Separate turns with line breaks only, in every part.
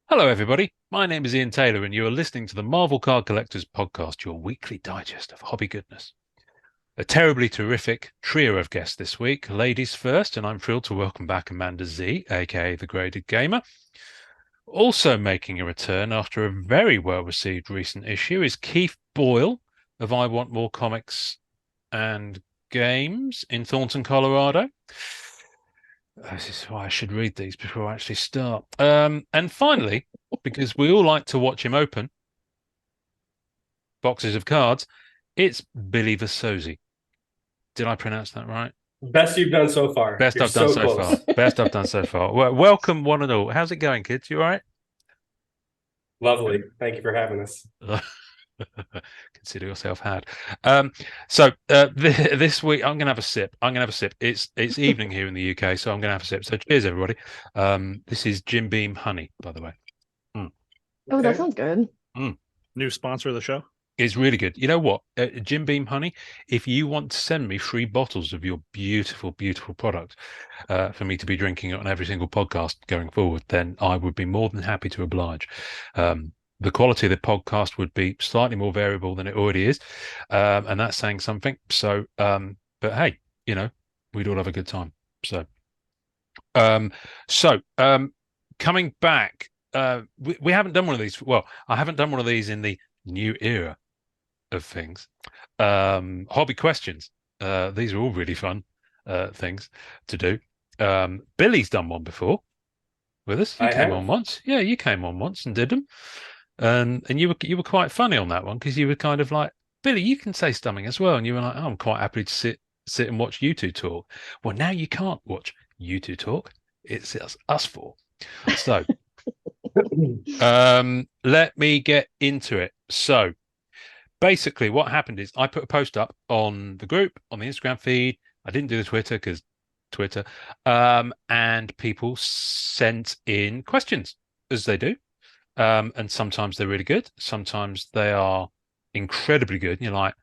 Hello, everybody. My name is Ian Taylor, and you are listening to the Marvel Card Collectors Podcast, your weekly digest of hobby goodness. A terribly terrific trio of guests this week. Ladies first, and I'm thrilled to welcome back Amanda Z, aka The Graded Gamer. Also making a return after a very well-received recent issue is Keith Boyle of I Want More Comics and Games in Thornton, Colorado. This is why I should read these before I actually start. And finally, because we all like to watch him open boxes of cards, it's Billy Versozi. Did I pronounce that right?
Best you've done so far.
Best
You're
I've done
so
so
close.
far. Best I've done so far. Well, welcome one and all. How's it going, kids? You all right?
Lovely. Thank you for having us.
Consider yourself had. This week I'm gonna have a sip. I'm gonna have a sip. It's evening here in the UK, so I'm gonna have a sip. So cheers, everybody. This is Jim Beam Honey, by the way. Mm,
Oh, that
Okay.
sounds good.
mm.
New sponsor of the show.
It's really good. You know what, Jim Beam Honey, if you want to send me 3 bottles of your beautiful, beautiful product for me to be drinking on every single podcast going forward, then I would be more than happy to oblige. The quality of the podcast would be slightly more variable than it already is, and that's saying something. So, but hey, we'd all have a good time. Um, so coming back, we haven't done one of these. Well, I haven't done one of these in the new era of things. Hobby questions. These are all really fun things to do. Billy's done one before with us. You
I
came on
have.
once. Yeah, you came on once and did them. And you were quite funny on that one because you were kind of like, Billy, you can say something as well. And you were like, oh, I'm quite happy to sit and watch you two talk. Well, now you can't watch you two talk. It's us four. So let me get into it. So basically what happened is I put a post up on the group, on the Instagram feed. I didn't do the Twitter because Twitter, and people sent in questions as they do. And sometimes they're really good. Sometimes they are incredibly good. And you're like,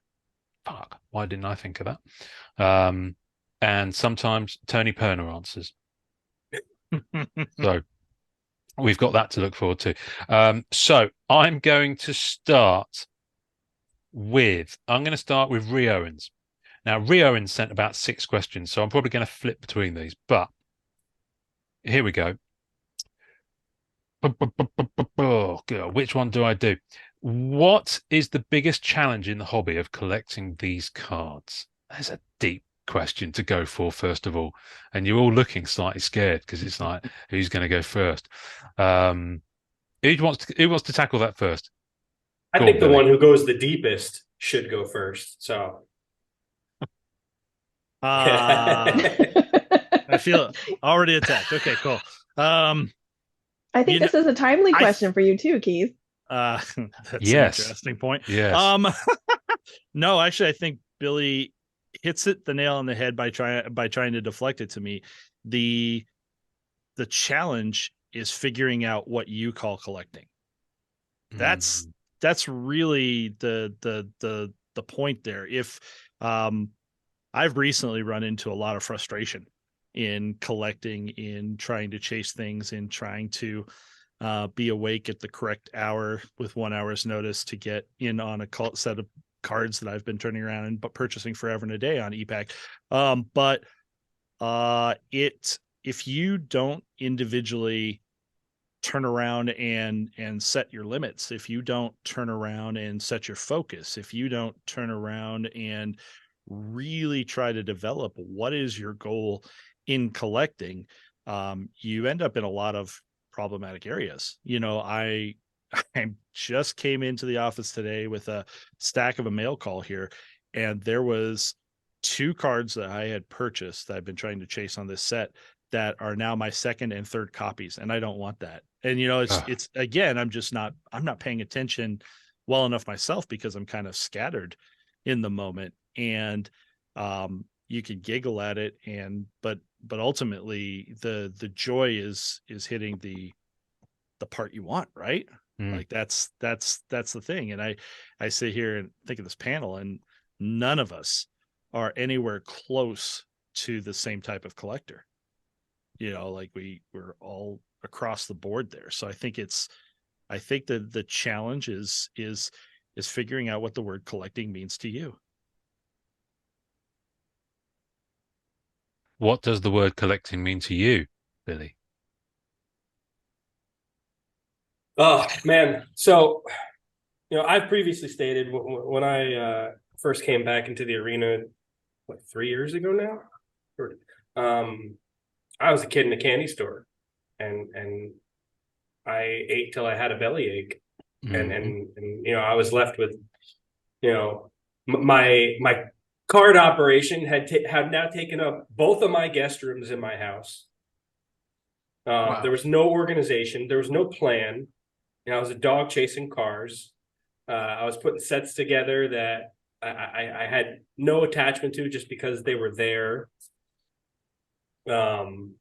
fuck, why didn't I think of that? And sometimes Tony Perner answers. So we've got that to look forward to. So I'm going to start I'm going to start with Ree Owens. Now, Ree Owens sent about 6 questions, so I'm probably going to flip between these, but here we go. Oh, God, which one do I do? What is the biggest challenge in the hobby of collecting these cards? That's a deep question to go for, first of all. And you're all looking slightly scared because it's like, who's going to go first? Who wants to tackle that first?
I
Go on,
think the
Billy.
one who goes the deepest should go first. So
I feel already attacked. Okay, cool.
I think this is a timely question for you too, Keith.
That's
Yes.
an interesting point.
Yes.
No, actually, I think Billy hits it the nail on the head by trying to deflect it to me. The challenge is figuring out what you call collecting. That's really the point there. If I've recently run into a lot of frustration in collecting, in trying to chase things, in trying to be awake at the correct hour with 1 hour's notice to get in on a set of cards that I've been turning around and purchasing forever and a day on ePack. But if you don't individually turn around and set your limits, if you don't turn around and set your focus, if you don't turn around and really try to develop what is your goal in collecting, you end up in a lot of problematic areas. I just came into the office today with a stack of a mail call here, and there was 2 cards that I had purchased that I've been trying to chase on this set that are now my second and third copies, and I don't want that. And it's again, I'm not paying attention well enough myself because I'm kind of scattered in the moment. And you can giggle at it, but ultimately the joy is hitting the part you want, right? Like that's the thing. And I sit here and think of this panel, and none of us are anywhere close to the same type of collector. Like we're all across the board there. So I think that the challenge is figuring out what the word collecting means to you.
What does the word collecting mean to you, Billy?
Oh man. So, I've previously stated when I first came back into the arena, 3 years ago now? I was a kid in a candy store, and I ate till I had a bellyache, and I was left with, my card operation had now taken up both of my guest rooms in my house.
Wow.
There was no organization, there was no plan. I was a dog chasing cars. I was putting sets together that I had no attachment to just because they were there. And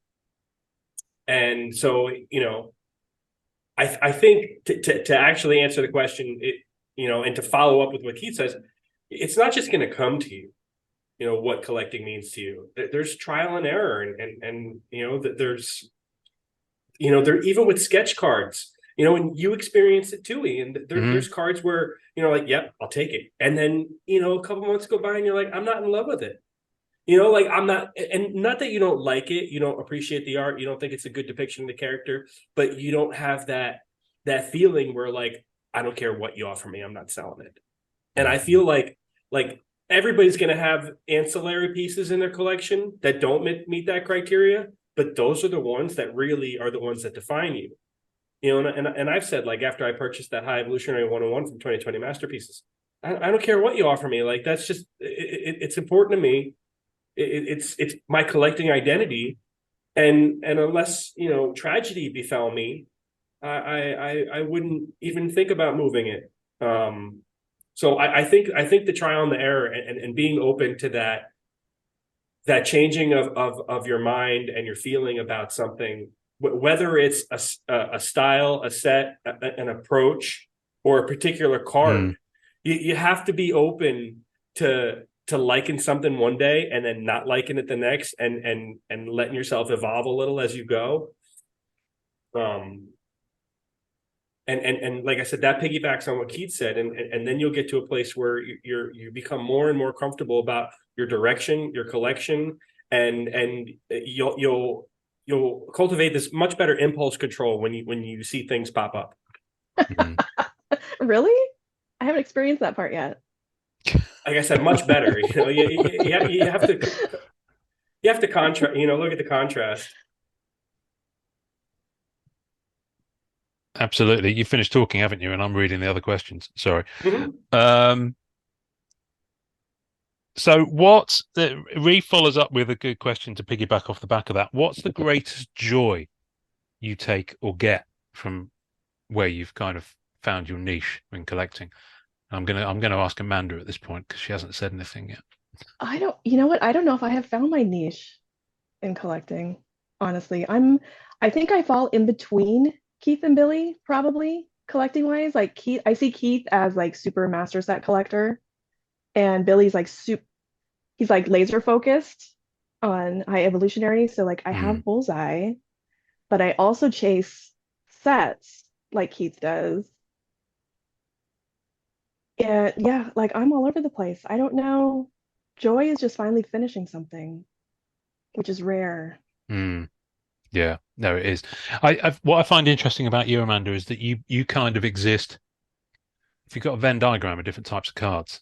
so, I think to actually answer the question, and to follow up with what Keith says, it's not just going to come to you, what collecting means to you. There's trial and error, and there's, there, even with sketch cards, and you experience it too, and there's cards where, like, yep, I'll take it. And then, a couple months go by and you're like, I'm not in love with it. Like, I'm not, and not that you don't like it, you don't appreciate the art, you don't think it's a good depiction of the character, but you don't have that feeling where, like, I don't care what you offer me, I'm not selling it. And I feel like everybody's going to have ancillary pieces in their collection that don't meet that criteria, but those are the ones that really are the ones that define you. And I've said, like, after I purchased that High Evolutionary 101 from 2020 Masterpieces, I don't care what you offer me. Like, that's just, it's important to me. It's my collecting identity. And unless, tragedy befell me, I wouldn't even think about moving it. So I think the trial and the error, and being open to that changing of your mind and your feeling about something, whether it's a style, a set, an approach, or a particular card, you have to be open to liking something one day and then not liking it the next, and letting yourself evolve a little as you go. And like I said, that piggybacks on what Keith said, and then you'll get to a place where you become more and more comfortable about your direction, your collection, and you'll cultivate this much better impulse control when you see things pop up.
Really? I haven't experienced that part yet.
Like I said, much better. You have to contrast. Look at the contrast.
Absolutely. You finished talking, haven't you? And I'm reading the other questions. Sorry. So Ree follows up with a good question to piggyback off the back of that. What's the greatest joy you take or get from where you've kind of found your niche in collecting? I'm gonna ask Amanda at this point because she hasn't said anything yet.
You know what? I don't know if I have found my niche in collecting, honestly. I think I fall in between Keith and Billy, probably, collecting wise. Like, Keith, I see Keith as like super master set collector, and Billy's like he's like laser focused on High Evolutionary. So, like, I have Bullseye, but I also chase sets like Keith does. And yeah, like, I'm all over the place. I don't know. Joy is just finally finishing something, which is rare.
Yeah, no, it is. What I find interesting about you, Amanda, is that you kind of exist. If you've got a Venn diagram of different types of cards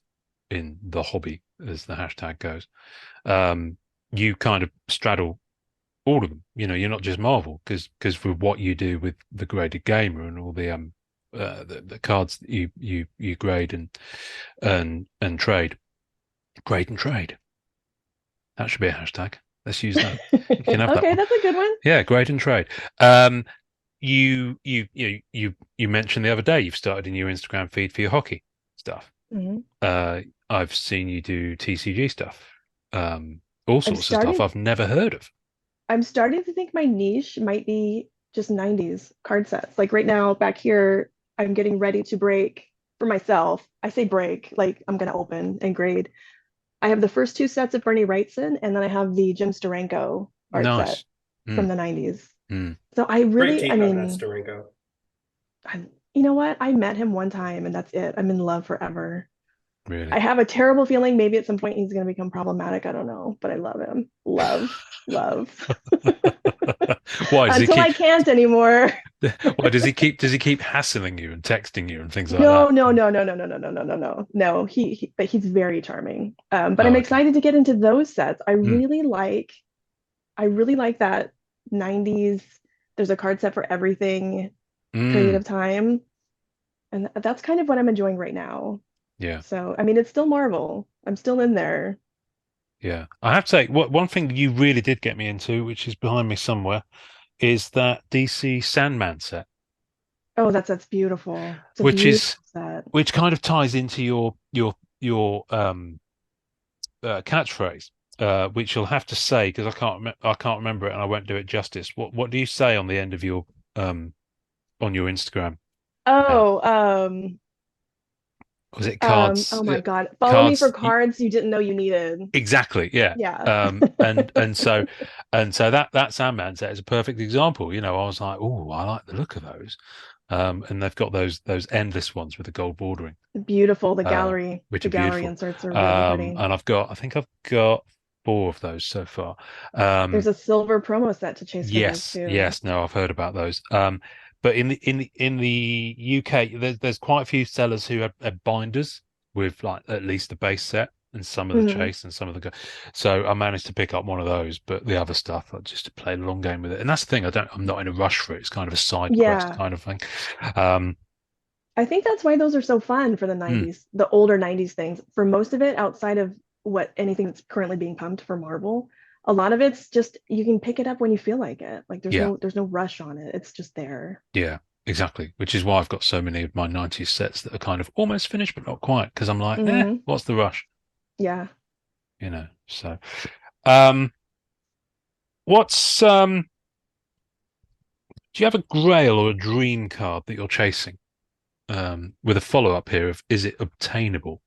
in the hobby, as the hashtag goes, you kind of straddle all of them. You're not just Marvel, because for what you do with the graded gamer and all the cards that you grade and trade. Grade and trade. That should be a hashtag. Let's use that. You can have
Okay,
that
that's a good one.
Yeah, grade and trade. You mentioned the other day you've started a new Instagram feed for your hockey stuff. I've seen you do TCG stuff. All sorts of stuff I've never heard of.
I'm starting to think my niche might be just 90s card sets. Like, right now back here, I'm getting ready to break for myself. I say break, like, I'm gonna open and grade. I have the first two sets of Bernie Wrightson, and then I have the Jim Steranko art set from the 90s.
Mm,
So I
Great
really, I
take on that,
mean,
Starinko.
you know what? I met him one time and that's it. I'm in love forever. I
really.
have a terrible feeling maybe at some point he's going to become problematic. I don't know, but I love him. Love, love.
Why does he
Until
keep?
I can't anymore.
Why does he keep hassling you and texting you and things like
No,
that?
no, no, no, no, no, no, no, no, no, no. No, but he's very charming. But I'm
Oh, okay.
excited to get into those sets.
Mm,
I really like that 90s. There's a card set for everything period
mm,
of time. And that's kind of what I'm enjoying right now.
yeah,
So, I mean, it's still Marvel. I'm still in there.
yeah. I have to say, one thing you really did get me into, which is behind me somewhere, is that DC Sandman set,
Oh, that's beautiful. It's a
which is
beautiful set.
which kind of ties into your catchphrase, which you'll have to say because I can't remember it and I won't do it justice. What do you say on the end of your on your Instagram? Uh,
Oh,
was it cards?
oh my God. Follow me for
Cards.
cards you didn't know you needed.
Exactly. Yeah.
Yeah.
And so that Sandman set is a perfect example. I was like, oh, I like the look of those. And they've got those endless ones with the gold bordering,
Beautiful.
which
The
are
gallery
beautiful.
inserts are really pretty.
And I think I've got four of those so far.
There's a silver promo set to chase for those
Yes,
too.
yes, no, I've heard about those. But in the UK, there's quite a few sellers who have binders with like at least the base set and some of the
Mhm.
chase and some of the so I managed to pick up one of those, but the other stuff just to play a long game with it. And that's the thing, I'm not in a rush for it. It's kind of a side quest
Yeah.
kind of thing. Um,
I think that's why those are so fun for the
mm,
90s, the older 90s things. For most of it, outside of what anything that's currently being pumped for Marvel, a lot of it's just you can pick it up when you feel like it. Like
yeah,
there's no rush on it. It's just there.
yeah, exactly. Which is why I've got so many of my 90s sets that are kind of almost finished, but not quite, because I'm like,
Hmm.
what's the rush?
Yeah.
So um what's do you have a grail or a dream card that you're chasing? With a follow-up here of is it obtainable?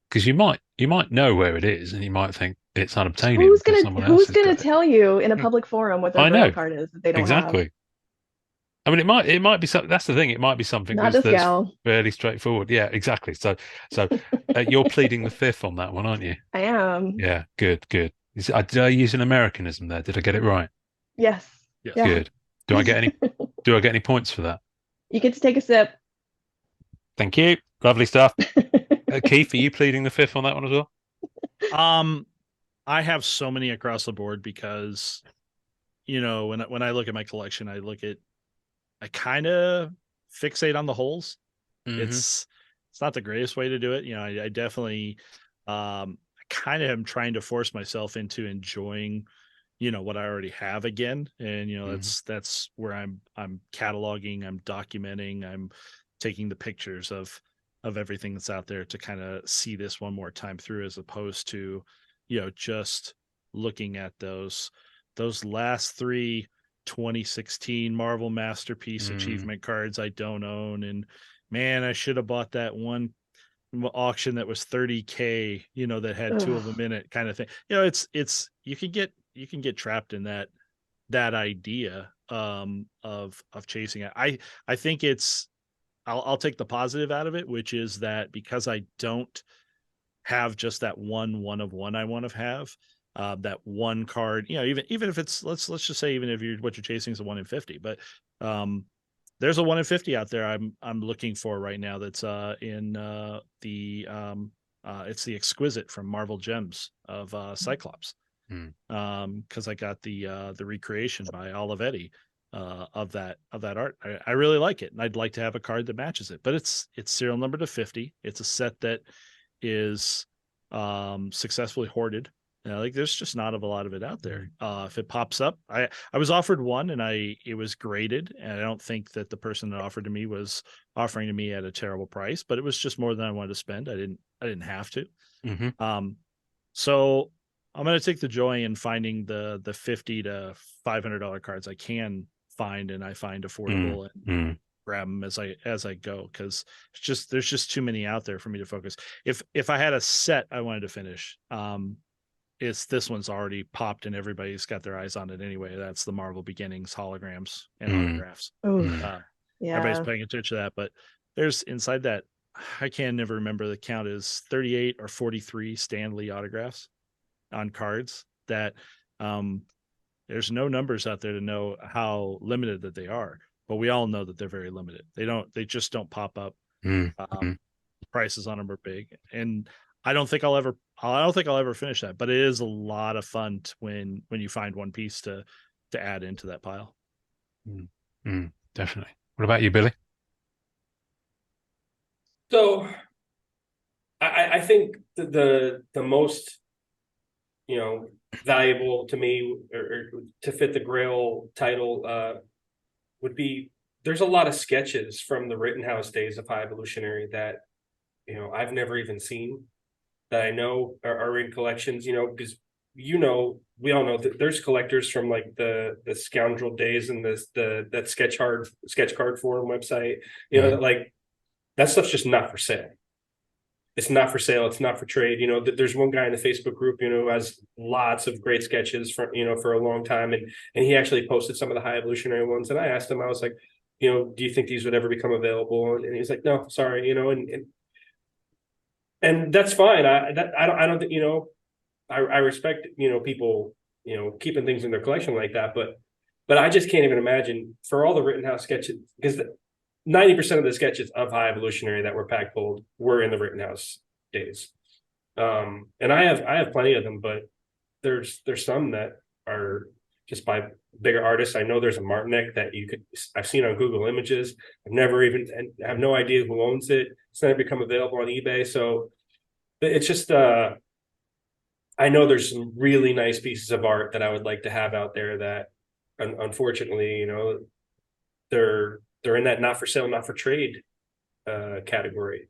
Because you might know where it is and you might think it's unobtainium because someone else
Who's
has
gonna
got it.
tell you in a
Mm,
public forum what their
I
grail
know,
card is that they don't have?
exactly. I mean it might be something. That's the thing, it might be something
Not
that's
this
that's
gal.
fairly straightforward. Yeah, exactly. So you're pleading the fifth on that one, aren't you?
I am.
Yeah, good. Did I use an Americanism there? Did I get it right?
Yes.
Yes.
Yeah.
Good. Do I get any do I get any points for that?
You get to take a sip.
Thank you. Lovely stuff. Keith, are you pleading the fifth on that one as well?
Um, I have so many across the board because when I look at my collection, I kind of fixate on the holes.
Mm-hmm.
It's not the greatest way to do it. I definitely I kind of am trying to force myself into enjoying what I already have again. And
Mm-hmm.
that's where I'm cataloging, I'm documenting, I'm taking the pictures of everything that's out there to kind of see this one more time through, as opposed to just looking at those last three 2016 Marvel Masterpiece
Mm,
achievement cards I don't own. And man, I should have bought that one auction that was 30K, that had two of
Ugh.
them in it, kind of thing. It's you can get trapped in that idea of chasing it. I think I'll take the positive out of it, which is that because I don't have just that one of one I want to have, that one card, even if it's, let's just say, even if what you're chasing is a 1 in 50, but um there's a 1 in 50 out there I'm looking for right now that's in the it's the Exquisite from Marvel Gems of Cyclops,
mm,
because I got the recreation by Olivetti of that art. I really like it, and I'd like to have a card that matches it, but it's serial number to 50. It's a set that is successfully hoarded. Like there's just not a lot of it out there. If it pops up, I was offered one, and it was graded, and I don't think that the person that offered to me was offering to me at a terrible price, but it was just more than I wanted to spend. I didn't have to.
mm-hmm.
So I'm going to take the joy in finding the $50 to $500 cards I can find, and I find
Mm,
affordable, and
mm,
grab them as I go, because there's just too many out there for me to focus. If I had a set I wanted to finish, this one's already popped and everybody's got their eyes on it anyway. That's the Marvel Beginnings holograms and autographs.
Oof.
Everybody's
Yeah.
paying attention to that, but there's inside that, I can never remember the count, is 38 or 43 Stan Lee autographs on cards that there's no numbers out there to know how limited that they are, but we all know that they're very limited. They just don't pop up. Prices on them are big, and I don't think I'll ever finish that, but it is a lot of fun when you find one piece to add into that pile.
Definitely. What about you, Billy?
So I think the most, valuable to me, or to fit the Grail title, would be, there's a lot of sketches from the Rittenhouse days of High Evolutionary that, I've never even seen, that I know are in collections, because, we all know that there's collectors from like the Scoundrel days and that sketch card forum website, that like, that stuff's just not for sale. It's not for sale. It's not for trade. There's one guy in the Facebook group, who has lots of great sketches for a long time. And he actually posted some of the High Evolutionary ones. And I asked him, I was like, do you think these would ever become available? And he's like, no, sorry, and that's fine. I don't think, I respect, people, keeping things in their collection like that. But I just can't even imagine, for all the Rittenhouse sketches, because 90% of the sketches of High Evolutionary that were pack pulled were in the Rittenhouse days. And I have plenty of them, but there's some that are just by bigger artists. I know there's a Martinek that I've seen on Google Images. I've never even, and have no idea who owns it. It's never become available on eBay. So it's just, I know there's some really nice pieces of art that I would like to have out there that, unfortunately, they're in that not for sale, not for trade category.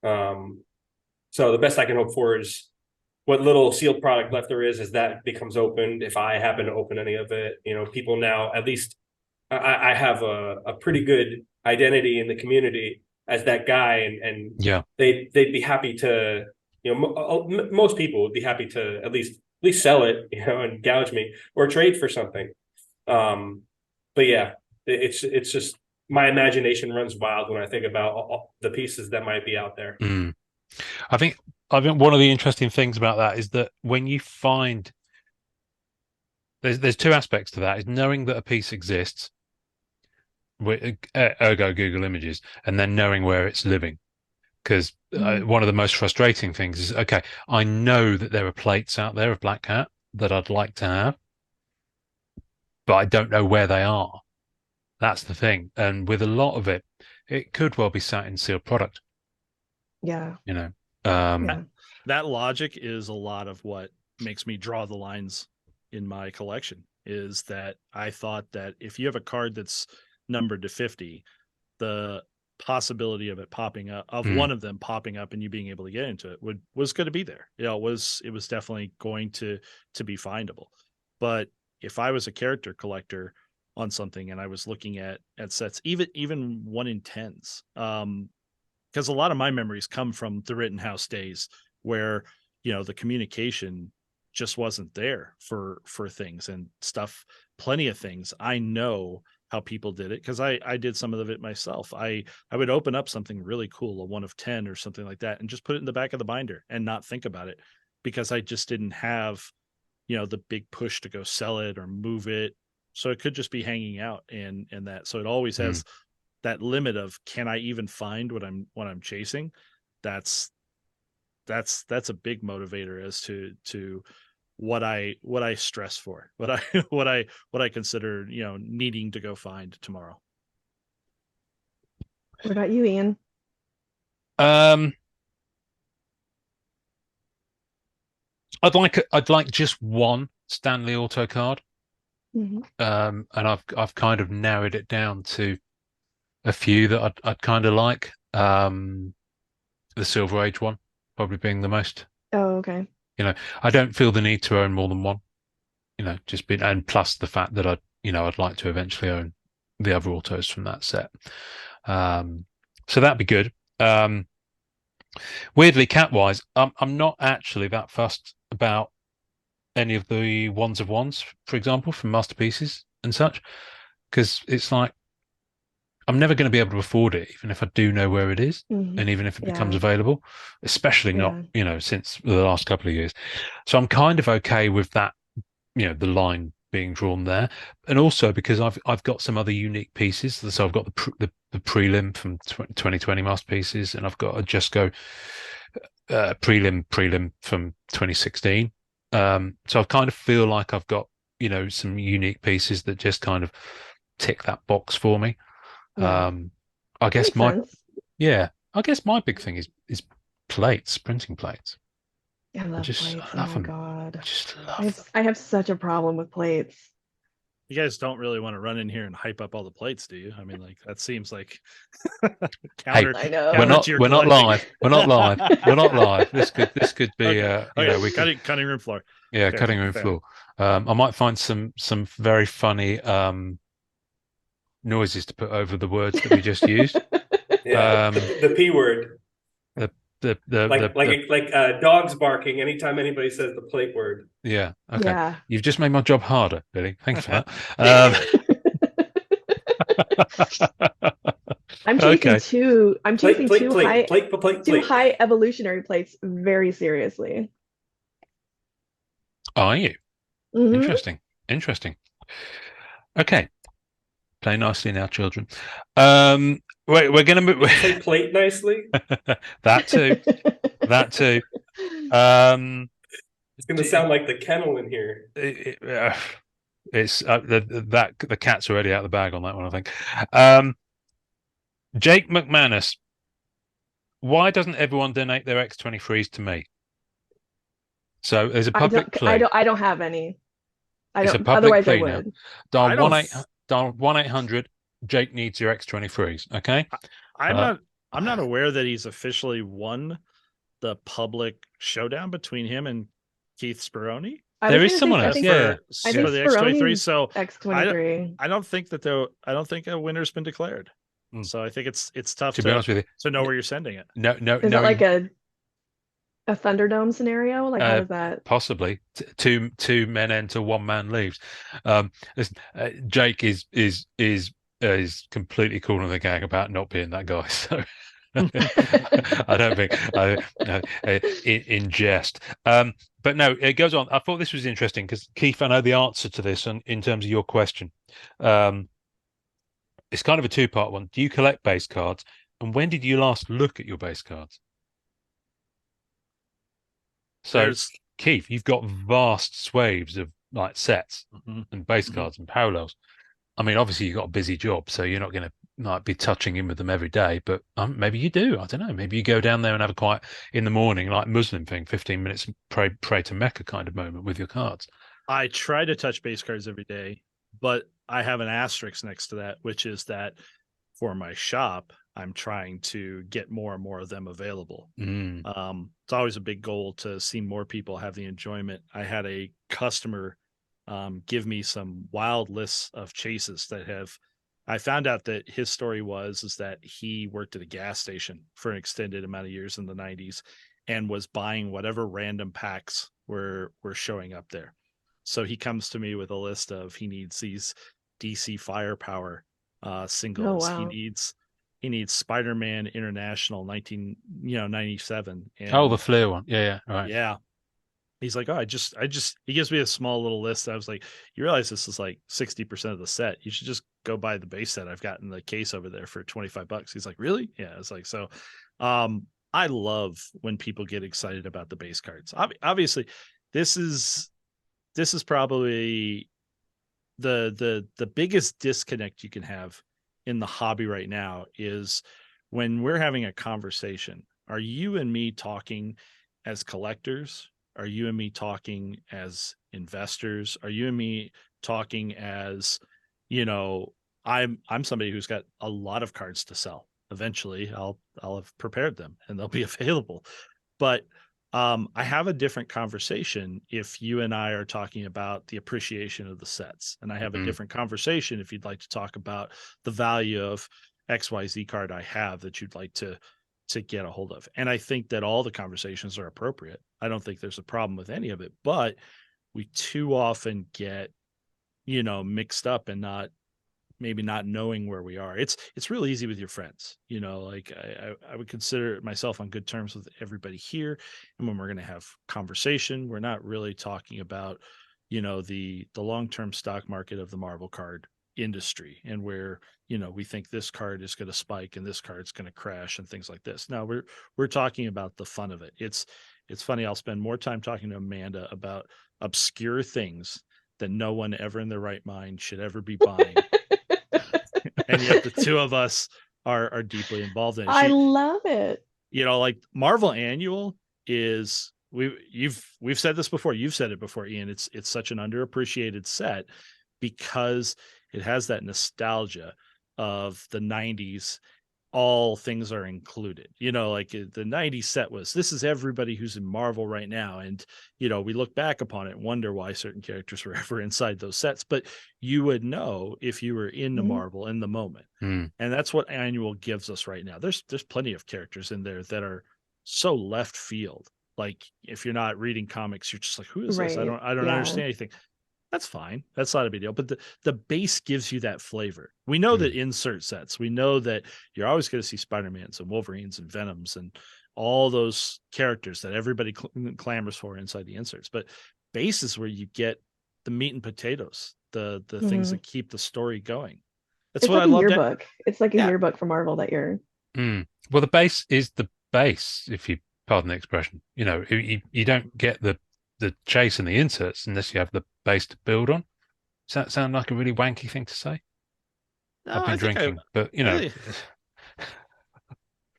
So the best I can hope for is, what little sealed product left there is that becomes opened. If I happen to open any of it, people now, at least I have a pretty good identity in the community as that guy, and they'd be happy to, most people would be happy to at least sell it, and gouge me or trade for something. But yeah, it's just, my imagination runs wild when I think about all the pieces that might be out there.
I think one of the interesting things about that is that when you find, there's two aspects to that: is knowing that a piece exists, ergo Google Images, and then knowing where it's living. Because one of the most frustrating things is, okay, I know that there are plates out there of Black Cat that I'd like to have, but I don't know where they are. That's the thing. And with a lot of it, it could well be sat in sealed product.
Yeah.
That logic is a lot of what makes me draw the lines in my collection, is that I thought that if you have a card that's numbered to 50, the possibility of it popping up, one of them popping up and you being able to get into it, was going to be there. It was definitely going to be findable. But if I was a character collector on something and I was looking at sets, even 1 in 10s, because a lot of my memories come from the Rittenhouse days, where the communication just wasn't there for things and stuff. Plenty of things I know how people did it, because I did some of it myself. I would open up something really cool, a 1 of 10 or something like that, and just put it in the back of the binder and not think about it, because I just didn't have the big push to go sell it or move it. So it could just be hanging out, and that, so it always has that limit of, can I even find what I'm chasing? That's a big motivator as to what I stress for, what I consider, needing to go find tomorrow.
What about you, Ian?
I'd like just one Stanley Auto card. And I've kind of narrowed it down to a few that I'd kind of like. The Silver Age one probably being the most.
Oh, okay.
I don't feel the need to own more than one. And plus the fact that I'd like to eventually own the other autos from that set. So that'd be good. Weirdly, cat-wise, I'm not actually that fussed about any of the Wands of Wands, for example, from Masterpieces and such, because it's like I'm never going to be able to afford it, even if I do know where it is,
Mhm.
and even if it becomes
Yeah.
available, especially not,
Yeah.
since the last couple of years. So I'm kind of okay with that, the line being drawn there, and also because I've got some other unique pieces. So I've got the prelim from 2020 Masterpieces, and I've got a Just Go prelim from 2016. So I kind of feel like I've got some unique pieces that just kind of tick that box for me.
Yeah.
I guess
Makes sense.
I guess my big thing is plates, printing plates.
I love plates.
I
Oh
love
my
them.
God.
I just
I
love
have I have such a problem with plates.
You guys don't really want to run in here and hype up all the plates, do you? I mean, like that seems like
Hey,
I know.
we're
counter
not
to your
we're not
collecting.
live. We're not live. We're not live. This could be
Okay.
we could
Cutting room floor. Fair,
cutting room
fair.
floor. I might find some very funny noises to put over the words that we just used.
Yeah,
Um,
the P word,
the the
like dogs barking anytime anybody says the plate word.
yeah. Okay,
Yeah.
you've just made my job harder, Billy. Thank you for that.
I'm chasing
Okay.
two. I'm
Plate,
chasing
plate, plate, plate, plate,
two
plate.
high evolutionary plates very seriously.
Are you?
Hmm.
Interesting. Interesting. Okay. Play nicely now, children. We're going to move.
Did you say plate nicely?
That too. That too. Um,
It's gonna sound like the kennel in here.
it's the cat's already out of the bag on that one, I think. Jake McManus, why doesn't everyone donate their X23s to me? So there's a public plea.
I don't have any. I
It's a
don't,
public
otherwise I
plea now.
would.
Dial
I don't.
1-800 Jake needs your X23s. Okay.
I'm
Uh,
not. I'm not aware that he's officially won the public showdown between him and Keith Speroni
I
there
was
is
gonna say,
someone
I
else.
think
Yeah.
I think
for the X23.
Speroni's
So I
X23.
I don't think that I don't think a winner's been declared. So I think it's tough
To be honest with you,
to know where you're sending it.
no,
Is it like a Thunderdome scenario? Like how does that?
possibly two men enter, one man leaves. Listen, Jake is completely cool in the gang about not being that guy. So I don't think in jest. But no, it goes on. I thought this was interesting because Keith, I know the answer to this, and in terms of your question, it's kind of a two-part one. Do you collect base cards, and when did you last look at your base cards? So,
There's
Keith, you've got vast swathes of like sets and base cards and parallels. I mean, obviously you've got a busy job, so you're not going to like be touching in with them every day. But maybe you do. I don't know. Maybe you go down there and have a quiet in the morning, like Muslim thing, 15 minutes pray to Mecca kind of moment with your cards.
I try to touch base cards every day, but I have an asterisk next to that, which is that for my shop, I'm trying to get more and more of them available. It's always a big goal to see more people have the enjoyment. I had a customer give me some wild lists of chases that have. I found out that his story is that he worked at a gas station for an extended amount of years in the 90s and was buying whatever random packs were showing up there. So he comes to me with a list of he needs these DC Firepower singles.
Oh, wow.
He needs Spider-Man International 97.
Oh,
And
the Flair one. Yeah, right.
yeah. He's like, oh, I just he gives me a small little list. I was like, you realize this is like 60% of the set. You should just go buy the base set I've got in the case over there for $25. He's like, really? Yeah. It's like, so I love when people get excited about the base cards. Obviously, this is probably the biggest disconnect you can have in the hobby right now is when we're having a conversation. Are you and me talking as collectors? Are you and me talking as investors? Are you and me talking as, I'm somebody who's got a lot of cards to sell. Eventually I'll have prepared them and they'll be available. But I have a different conversation if you and I are talking about the appreciation of the sets, and I have a different conversation if you'd like to talk about the value of XYZ card I have that you'd like to get a hold of. And I think that all the conversations are appropriate. I don't think there's a problem with any of it, but we too often get, mixed up and maybe not knowing where we are. It's real easy with your friends, like I would consider myself on good terms with everybody here. And when we're going to have conversation, we're not really talking about, the long-term stock market of the Marvel card industry and where, we think this card is going to spike and this card's going to crash and things like this. Now we're talking about the fun of it. It's funny. I'll spend more time talking to Amanda about obscure things that no one ever in their right mind should ever be buying. And yet the two of us are deeply involved in it.
I love it.
Like Marvel Annual is we've said this before. You've said it before, Ian. It's such an underappreciated set because it has that nostalgia of the 90s. All things are included, like the 90s set was, this is everybody who's in Marvel right now. And, we look back upon it and wonder why certain characters were ever inside those sets, but you would know if you were into Marvel in the moment. And that's what Annual gives us right now. There's plenty of characters in there that are so left field. Like if you're not reading comics, you're just like, who is this? I don't understand anything. That's fine. That's not a big deal. But the base gives you that flavor. We know that insert sets, we know that you're always going to see Spider-Mans and Wolverines and Venoms and all those characters that everybody clamors for inside the inserts. But base is where you get the meat and potatoes, the things that keep the story going. That's
it's
what
like
I
a
love.
Yearbook. It's like a yearbook for Marvel that you're.
Well, the base is the base, if you pardon the expression. You don't get the chase and the inserts unless you have the base to build on. Does that sound like a really wanky thing to say?
No,
I've been drinking, but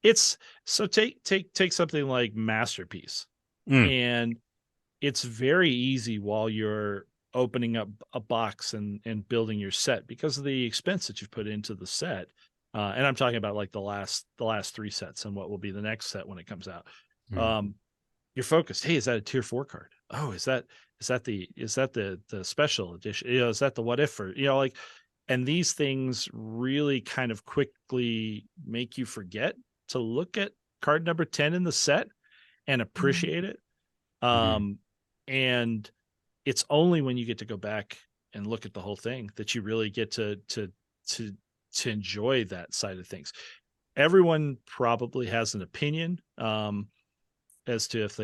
it's so take something like Masterpiece, and it's very easy while you're opening up a box and building your set because of the expense that you've put into the set. And I'm talking about like the last 3 sets and what will be the next set when it comes out. You're focused. Hey, is that a tier 4 card? Oh, is that the special edition? Is that the what if? Or like, and these things really kind of quickly make you forget to look at card number 10 in the set and appreciate it. And it's only when you get to go back and look at the whole thing that you really get to enjoy that side of things. Everyone probably has an opinion as to if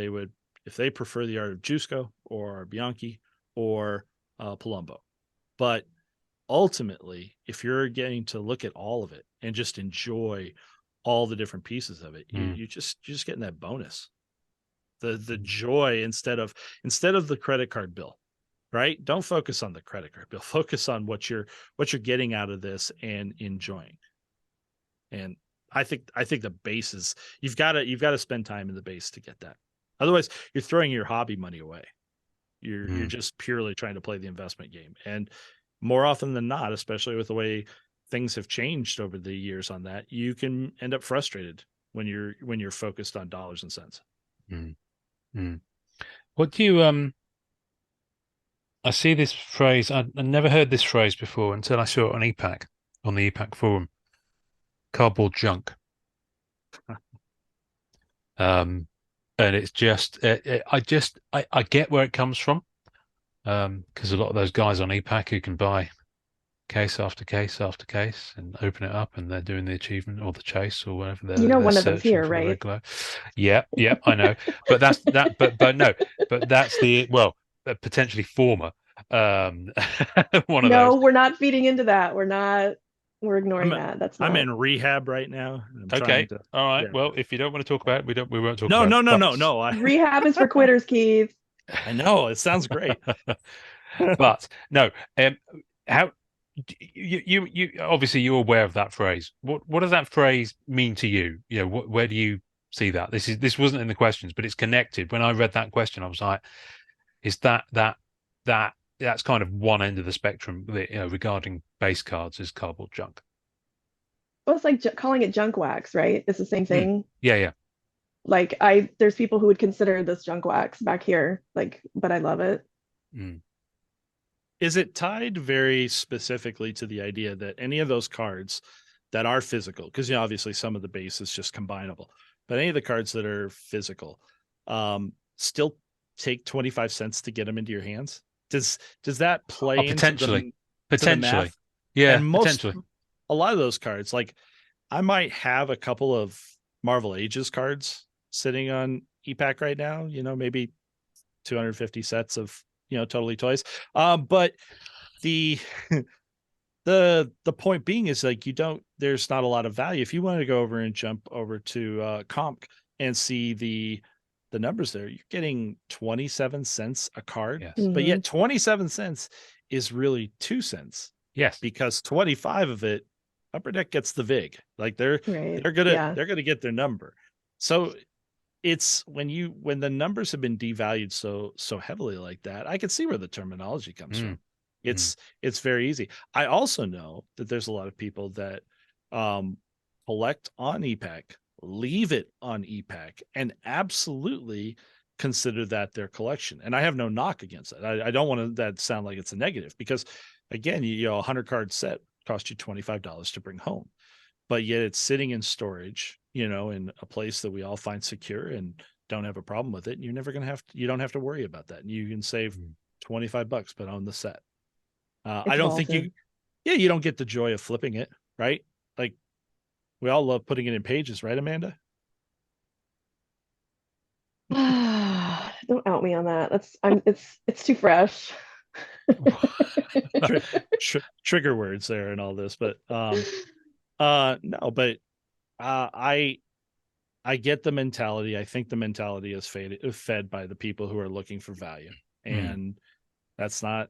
they prefer the art of Jusco or Bianchi or Palumbo. But ultimately, if you're getting to look at all of it and just enjoy all the different pieces of it, you're just getting that bonus, the joy instead of the credit card bill, right? Don't focus on the credit card bill. Focus on what you're getting out of this and enjoying. And I think the base is you've got to spend time in the base to get that. Otherwise, you're throwing your hobby money away. You're just purely trying to play the investment game. And more often than not, especially with the way things have changed over the years on that, you can end up frustrated when you're focused on dollars and cents.
What do you I see this phrase. I never heard this phrase before until I saw it on EPAC, on the EPAC forum. Cardboard junk. And it's just, I get where it comes from, because a lot of those guys on EPAC who can buy case after case after case and open it up, and they're doing the achievement or the chase or whatever. They're
one of them's
searching
here,
for the
right?
regular. Yeah, I know, but that's that. But no, but that's the potentially former one of those.
No, we're not feeding into that. We're ignoring that. That's not.
I'm in rehab right now.
Okay. All right. Yeah. Well, if you don't want to talk about it, we won't talk
about it.
No.
Rehab is for quitters, Keith.
I know. It sounds great.
But no, how you obviously you're aware of that phrase. What does that phrase mean to you? Where do you see that? This wasn't in the questions, but it's connected. When I read that question, I was like, is that's kind of one end of the spectrum, regarding base cards is cardboard junk.
Well, it's like calling it junk wax, right? It's the same thing.
Yeah.
Like there's people who would consider this junk wax back here, but I love it.
Is it tied very specifically to the idea that any of those cards that are physical, because obviously some of the base is just combinable, but any of the cards that are physical, still take 25 cents to get them into your hands? Does that play into
Potentially,
the math?
yeah,
And
potentially.
a lot of those cards, like I might have a couple of Marvel Ages cards sitting on ePack right now, maybe 250 sets of, totally toys. But the the point being is like there's not a lot of value. If you want to go over and jump over to Comp and see the numbers there, you're getting 27 cents a card,
Yes.
but yet 27 cents is really 2 cents.
Yes.
Because 25 of it, Upper Deck gets the VIG. Like they're gonna get their number. So it's when the numbers have been devalued so heavily like that, I can see where the terminology comes from. It's very easy. I also know that there's a lot of people that collect on ePack, leave it on ePack, and absolutely consider that their collection. And I have no knock against it. I don't want that sound like it's a negative, because again, a 100 card set cost you $25 to bring home, but yet it's sitting in storage, in a place that we all find secure and don't have a problem with it. And you're never going to you don't have to worry about that. And you can save $25, but on the set. I don't think you don't get the joy of flipping it, right? Like we all love putting it in pages, right, Amanda?
Don't out me on that. It's too fresh.
Trigger words there and all this, but no, but I get the mentality. I think the mentality is fed by the people who are looking for value, and that's not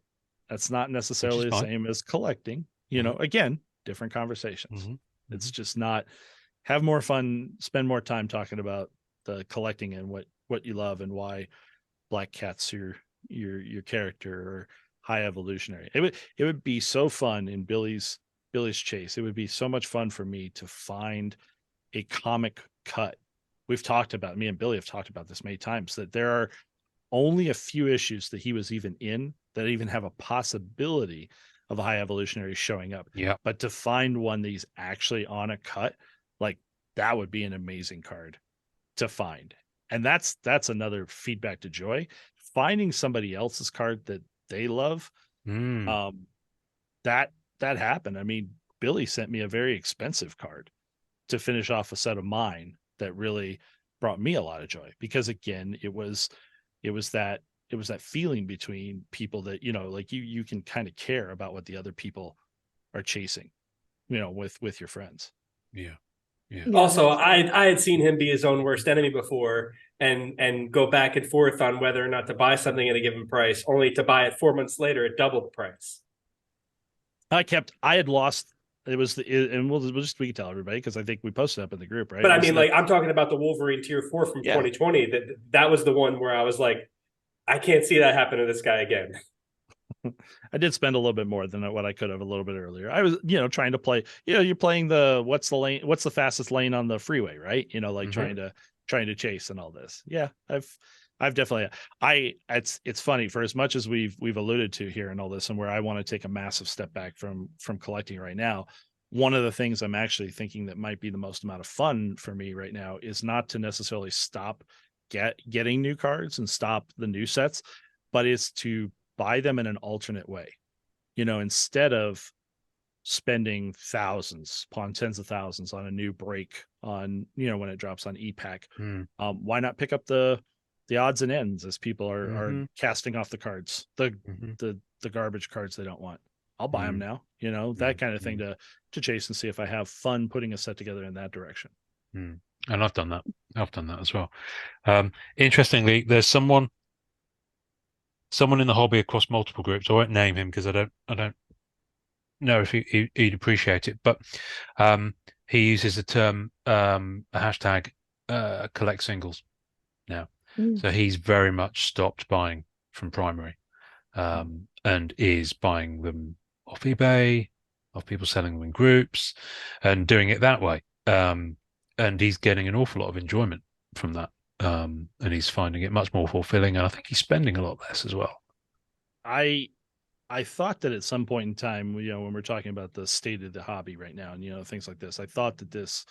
necessarily the same as collecting. Again, different conversations. It's just not. Have more fun, spend more time talking about the collecting and what you love and why Black Cat's your character, or High Evolutionary. It would be so fun in Billy's Chase. It would be so much fun for me to find a comic cut. Me and Billy have talked about this many times, that there are only a few issues that he was even in that even have a possibility of a High Evolutionary showing up.
Yeah.
But to find one that he's actually on a cut, like that would be an amazing card to find. And that's another feedback to Joy. Finding somebody else's card that they love. That happened. I mean, Billy sent me a very expensive card to finish off a set of mine that really brought me a lot of joy, because again, it was that feeling between people that, like you can kind of care about what the other people are chasing, with your friends.
Yeah.
Also, I had seen him be his own worst enemy before, and go back and forth on whether or not to buy something at a given price, only to buy it 4 months later at double the price.
I had lost. And we can tell everybody, because I think we posted up in the group, right?
But I mean, like, I'm talking about the Wolverine Tier 4 from 2020. That was the one where I was like, I can't see that happen to this guy again.
I did spend a little bit more than what I could have a little bit earlier. I was, trying to play, you're playing what's the fastest lane on the freeway, right? Trying to chase and all this. Yeah, I've definitely, it's funny, for as much as we've alluded to here and all this, and where I want to take a massive step back from collecting right now. One of the things I'm actually thinking that might be the most amount of fun for me right now is not to necessarily stop getting new cards and stop the new sets, but it's to buy them in an alternate way. Instead of spending thousands upon tens of thousands on a new break on, when it drops on ePack, why not pick up the odds and ends as people are casting off the cards, the garbage cards they don't want. I'll buy them now, that kind of thing to chase and see if I have fun putting a set together in that direction.
And I've done that. As well. Interestingly, there's someone in the hobby across multiple groups. I won't name him because I don't know if he'd appreciate it, but he uses the term a hashtag collect singles now. So he's very much stopped buying from primary, and is buying them off eBay, of people selling them in groups, and doing it that way. And he's getting an awful lot of enjoyment from that. And he's finding it much more fulfilling, and I think he's spending a lot less as well.
I thought that at some point in time, when we're talking about the state of the hobby right now, and things like this, I thought that this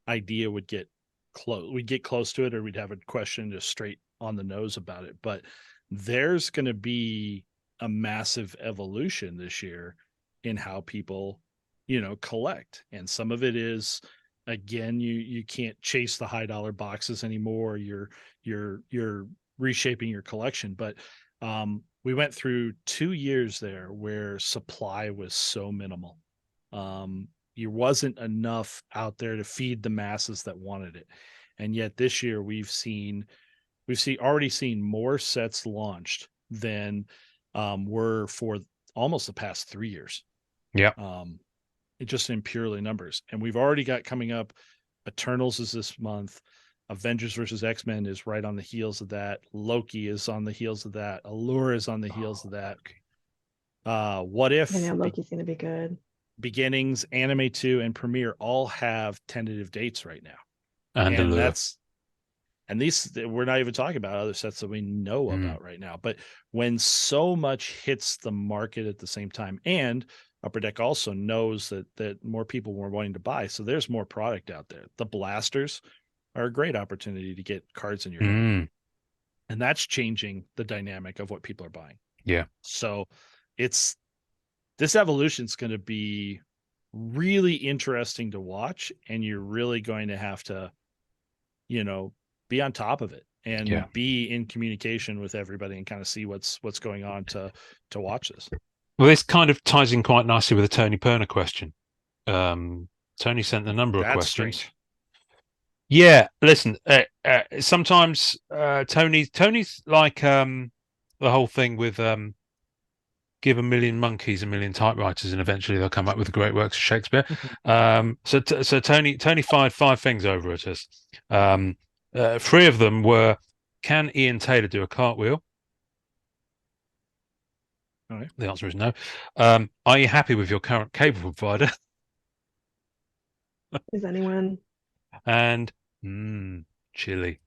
idea would get close. We'd get close to it, or we'd have a question just straight on the nose about it. But there's going to be a massive evolution this year in how people, collect. And some of it is, again, you can't chase the high dollar boxes anymore. You're reshaping your collection. But we went through 2 years there where supply was so minimal. There wasn't enough out there to feed the masses that wanted it. And yet this year we've already seen more sets launched than were for almost the past 3 years.
Yeah.
It just in purely numbers. And we've already got coming up, Eternals is this month. Avengers versus X-Men is right on the heels of that. Loki is on the heels of that. Allure is on the heels of that. What If,
I know Loki's going to be good.
Beginnings, Anime 2, and Premiere all have tentative dates right now.
And Allure.
And these, we're not even talking about other sets that we know about right now. But when so much hits the market at the same time, and Upper Deck also knows that more people were wanting to buy, so there's more product out there. The blasters are a great opportunity to get cards in your hand. And that's changing the dynamic of what people are buying.
Yeah.
So this evolution is going to be really interesting to watch, and you're really going to have to, be on top of it and be in communication with everybody and kind of see what's going on to watch this.
Well, this kind of ties in quite nicely with a Tony Perner question. Tony sent a number of questions.
Strange.
Yeah, listen. Sometimes Tony's like the whole thing with give a million monkeys a million typewriters, and eventually they'll come up with the great works of Shakespeare. So Tony fired 5 things over at us. 3 of them were: can Ian Taylor do a cartwheel?
All right.
The answer is no. Are you happy with your current cable provider?
Is anyone?
And chili.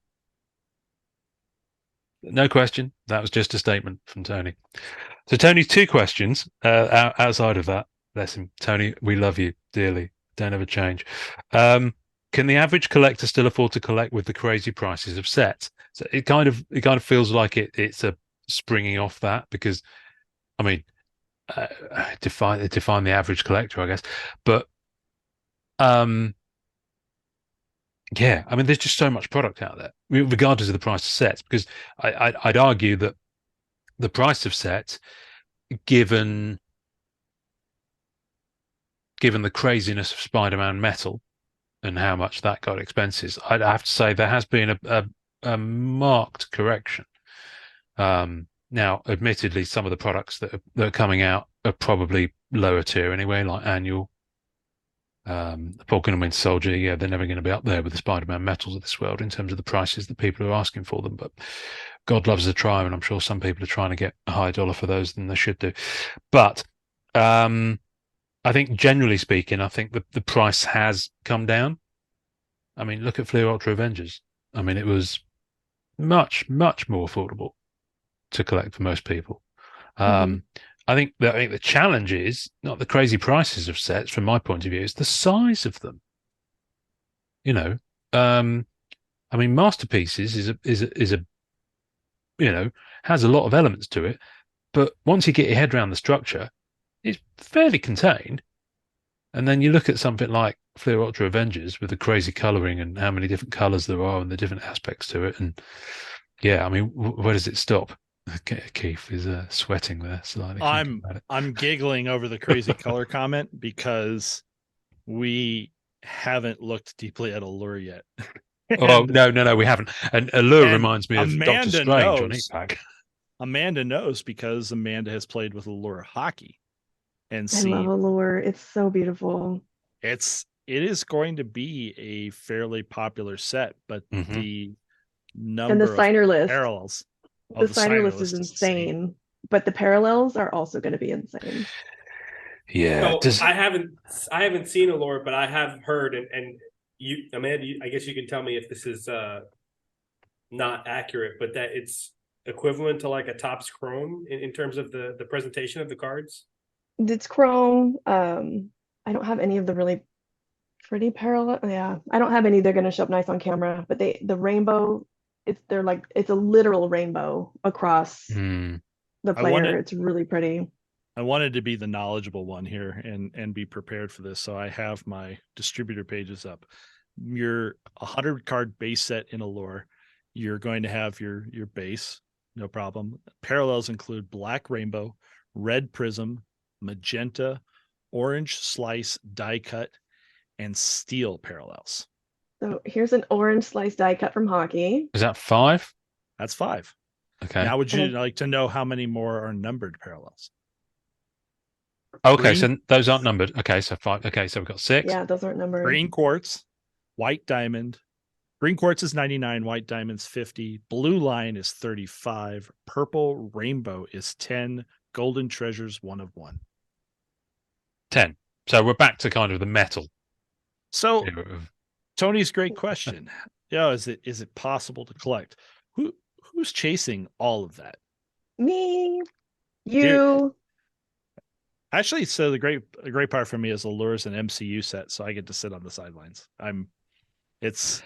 No question. That was just a statement from Tony. So Tony's 2 questions outside of that. Bless him. Tony, we love you dearly. Don't ever change. Can the average collector still afford to collect with the crazy prices of sets? So it kind of feels like it's a springing off that, because I mean, define the average collector, I guess. But yeah, I mean, there's just so much product out there, regardless of the price of sets. Because I'd argue that the price of sets, given the craziness of Spider-Man Metal and how much that got expenses, I'd have to say there has been a marked correction. Now, admittedly, some of the products that are coming out are probably lower tier anyway, like Annual, the Falcon and Winter Soldier. Yeah, they're never going to be up there with the Spider-Man Metals of this world in terms of the prices that people are asking for them. But God loves a try, and I'm sure some people are trying to get a higher dollar for those than they should do. But I think, generally speaking, I think the price has come down. I mean, look at Fleer Ultra Avengers. I mean, it was much, much more affordable to collect for most people. I think the challenge is not the crazy prices of sets. From my point of view, it's the size of them. I mean, Masterpieces is a has a lot of elements to it, but once you get your head around the structure, it's fairly contained. And then you look at something like Fleer Ultra Avengers with the crazy colouring and how many different colours there are and the different aspects to it, and yeah, I mean, where does it stop? Keith is sweating there slightly.
I'm giggling over the crazy color comment because we haven't looked deeply at Allure yet.
Oh no, we haven't. And Allure reminds me of Doctor Strange on E-Pack.
Amanda knows because Amanda has played with Allure hockey, and
I love Allure. It's so beautiful.
It is going to be a fairly popular set, but the number
and the signer list
parallels.
The signer list is insane, but the parallels are also going to be insane.
Yeah,
so I haven't seen Allure, but I have heard, and you, Amanda, I guess you can tell me if this is not accurate, but that it's equivalent to like a Topps Chrome in terms of the presentation of the cards.
It's Chrome. I don't have any of the really Pretty parallel. Yeah, I don't have any. They're going to show up nice on camera, but the rainbow, it's a literal rainbow across
Hmm.
the
I
player.
wanted
It's really pretty.
I wanted to be the knowledgeable one here and be prepared for this. So I have my distributor pages up. Your 100 card base set in Allure. You're going to have your base, no problem. Parallels include black rainbow, red prism, magenta, orange slice die cut, and steel parallels.
So here's an orange slice die cut from hockey.
Is that 5?
That's 5.
Okay.
Now, would
And
you
then,
like to know how many more are numbered parallels?
Okay,
Green,
so those aren't numbered. Okay, so 5. Okay, so we've got 6.
yeah, those aren't numbered.
green quartz, white diamond. Green quartz is 99, white diamond's 50, blue line is 35, purple rainbow is 10, golden treasures 1 of 1.
10. So we're back to kind of the metal
So
era of
Tony's great question. Yeah, is it possible to collect? Who's chasing all of that?
Me,
Here,
you.
actually, so the great part for me is Allure's an MCU set, so I get to sit on the sidelines. It's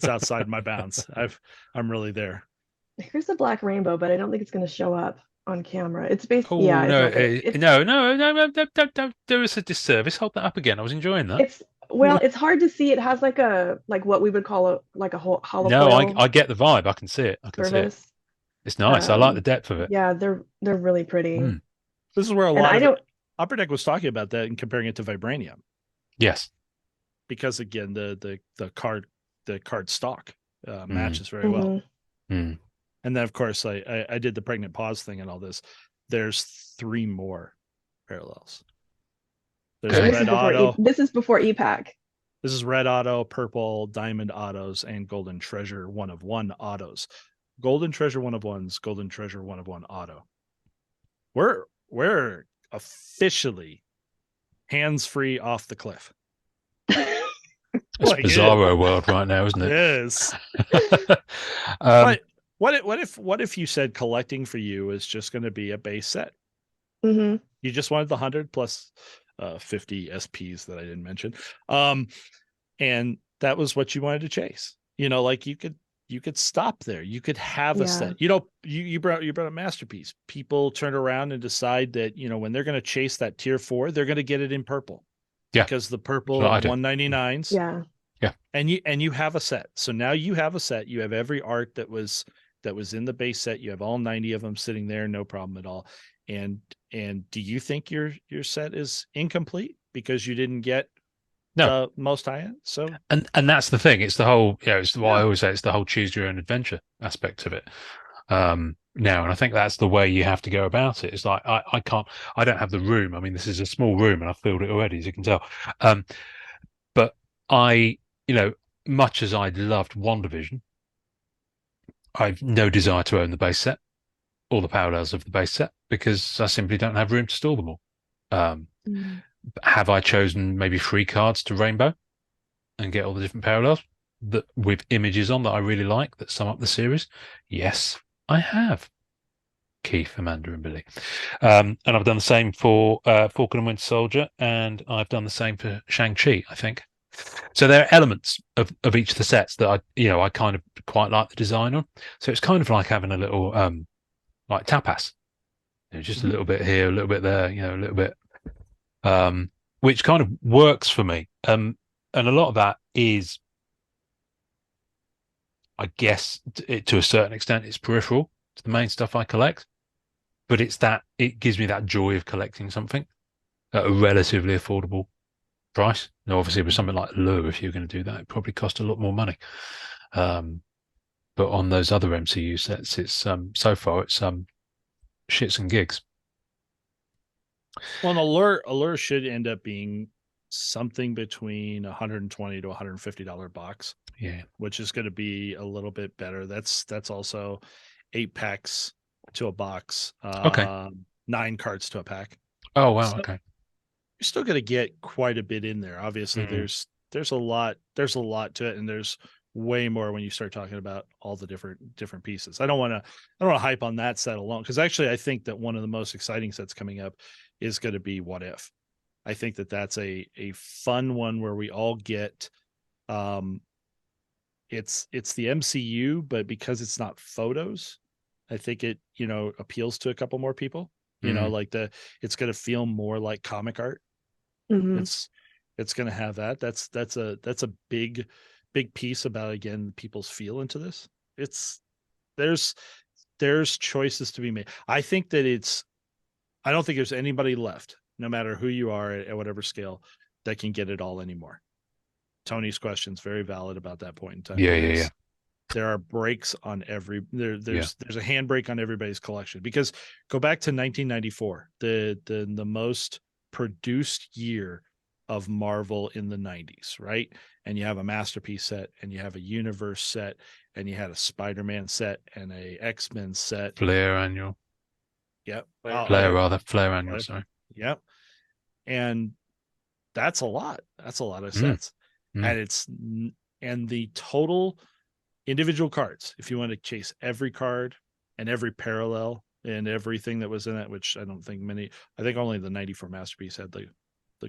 outside my bounds. I'm really there.
Here's the black rainbow, but I don't think it's going to show up on camera. It's based. Yeah,
Oh
it's
no,
not gonna. It's
no, don't do us a disservice. Hold that up again. I was enjoying that.
it's well, it's hard to see. It has like what we would call a hollow
No,
foil
I get the vibe. I can see it. I can see it.
surface.
It's nice. I like the
Um,
depth of it.
yeah, they're really pretty.
Mm.
This is where a
And
lot
I
of
don't.
Upper Deck was talking about that and comparing it to Vibranium,
Yes.
because again the card stock matches very well.
Mhm.
Mm.
And then of course I did the pregnant pause thing and all this. There's 3 more parallels. There's
Okay.
red auto.
This is before EPAC.
This is red auto, purple diamond autos, and golden treasure 1 of 1 autos. Golden treasure 1 of 1s, golden treasure 1 of 1 auto. We're officially hands free off the cliff.
It's
Like
bizarro world right now, isn't it?
Yes.
Um,
But what if you said collecting for you is just going to be a base set?
Hmm.
You just wanted the 100 plus 50 SPs that I didn't mention. And that was what you wanted to chase. Like you could stop there. You could have a
Yeah.
set. You brought a masterpiece. People turn around and decide that, when they're going to chase that tier 4, they're going to get it in purple.
Yeah.
Because the purple
That's what I do.
199s.
Yeah.
And you have a set. So now you have a set. You have every art that was in the base set. You have all 90 of them sitting there, no problem at all. And do you think your set is incomplete because you didn't get
No.
the most high end? So
and that's the thing. It's the whole, it's what I
Yeah.
always say. It's the whole choose your own adventure aspect of it. Now, and I think that's the way you have to go about it. It's like I don't have the room. I mean, this is a small room, and I've filled it already, as you can tell. But I, much as I loved WandaVision, I've no desire to own the base set or the parallels of the base set because I simply don't have room to store them all.
Mm.
Have I chosen maybe 3 cards to Rainbow and get all the different parallels that with images on that I really like that sum up the series? Yes, I have. Keith, Amanda, and Billy. And I've done the same for Falcon and Winter Soldier, and I've done the same for Shang-Chi, I think. So there are elements of each of the sets that I kind of quite like the design on. So it's kind of like having a little like tapas. Just a little bit here, a little bit there, a little bit which kind of works for me. And a lot of that is, I guess, to a certain extent, it's peripheral to the main stuff I collect. But it gives me that joy of collecting something at a relatively affordable price. Now, obviously, with something like Lure, if you're going to do that, it probably cost a lot more money. But on those other MCU sets, it's so far it's shits and gigs.
well, an allure should end up being something between $120 to $150 box.
Yeah,
which is going to be a little bit better. That's also 8 packs to a box.
Okay.
9 cards to a pack.
Oh wow,
So
okay.
you're still going to get quite a bit in there. Obviously,
Mhm.
there's a lot to it, and there's way more when you start talking about all the different pieces. I don't want to hype on that set alone, because actually I think that one of the most exciting sets coming up is going to be What If. I think that that's a fun one where we all get, it's the MCU, but because it's not photos, I think it, appeals to a couple more people, like it's going to feel more like comic art.
Mhm.
It's going to have that. That's a big piece about, again, people's feel into this. There's choices to be made. I think that I don't think there's anybody left, no matter who you are at whatever scale, that can get it all anymore. Tony's question is very valid about that point in time.
Yeah.
There are breaks on there's a handbrake on everybody's collection, because go back to 1994, the most produced year of Marvel in the 90s, right? And you have a Masterpiece set, and you have a Universe set, and you had a Spider-Man set and a X-Men set.
Flair annual.
Yep.
Flair annual, sorry.
Yep. And that's a lot. That's a lot of sets. And the total individual cards, if you want to chase every card and every parallel and everything that was in it, which I don't think I think only the 94 Masterpiece had the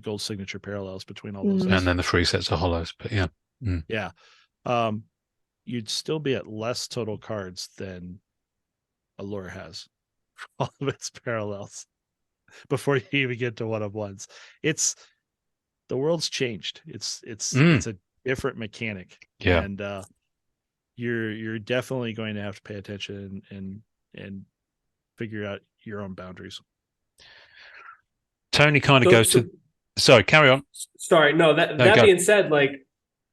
gold signature parallels between all those sets.
And then the 3 sets of hollows, but yeah.
Yeah. You'd still be at less total cards than Allure has, all of its parallels, before you even get to one-of-ones. The world's changed. It's a different mechanic.
Yeah.
And you're definitely going to have to pay attention and figure out your own boundaries.
Tony kind of goes to, sorry, carry on.
Sorry, no, that being said, like,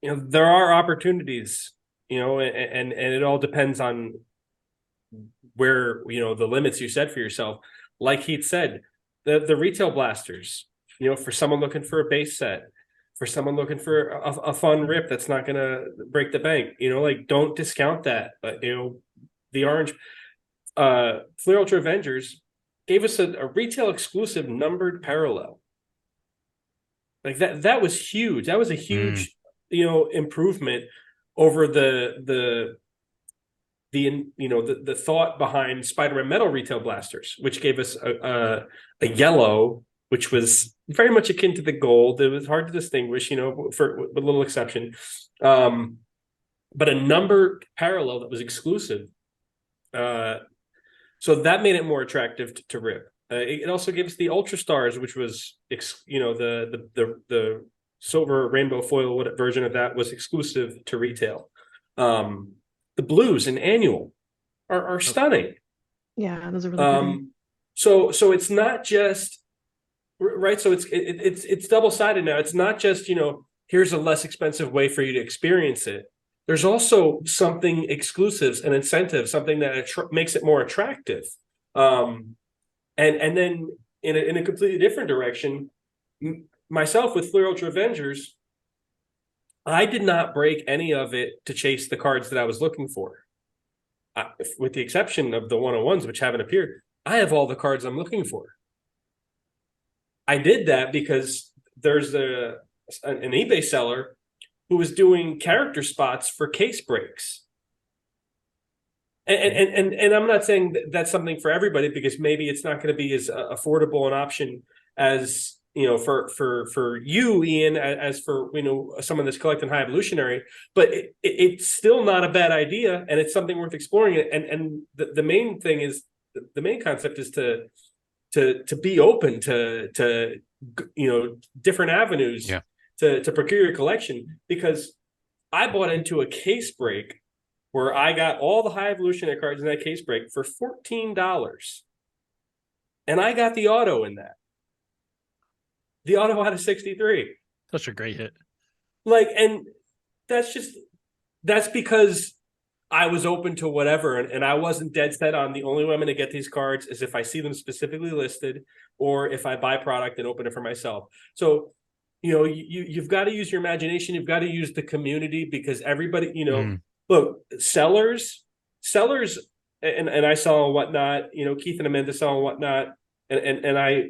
there are opportunities, and it all depends on where, the limits you set for yourself. Like Heath said, the retail blasters, for someone looking for a base set, for someone looking for a fun rip that's not going to break the bank, like, don't discount that. But, the orange Fleer Ultra Avengers gave us a retail exclusive numbered parallel. Like that was huge. That was a huge, improvement over the thought behind Spider-Man metal retail blasters, which gave us a yellow, which was very much akin to the gold. It was hard to distinguish, with a little exception. But a numbered parallel that was exclusive. So that made it more attractive to rip. It also gave us the Ultra Stars, which was, the silver rainbow foil version of that was exclusive to retail. The blues and annual are stunning.
Yeah, those are really pretty.
So it's not just right. So it's double-sided now. It's not just, here's a less expensive way for you to experience it. There's also something exclusives, an incentive, something that makes it more attractive. And then in a completely different direction, myself with Fleer Ultra Avengers, I did not break any of it to chase the cards that I was looking for. With the exception of the one-on-ones, which haven't appeared, I have all the cards I'm looking for. I did that because there's an eBay seller who was doing character spots for case breaks. And I'm not saying that's something for everybody, because maybe it's not going to be as affordable an option as, for you, Ian, as for, someone that's collecting High Evolutionary, but it's still not a bad idea, and it's something worth exploring. And the main thing is, the main concept is to be open to different avenues.
Yeah.
To procure your collection, because I bought into a case break where I got all the High Evolutionary cards in that case break for $14. And I got the auto in that. The auto out of 63.
Such a great hit.
And that's because I was open to whatever, and I wasn't dead set on the only way I'm going to get these cards is if I see them specifically listed, or if I buy product and open it for myself. So you've got to use your imagination. You've got to use the community, because everybody, look, sellers, and I sell and whatnot, Keith and Amanda sell and whatnot. And I,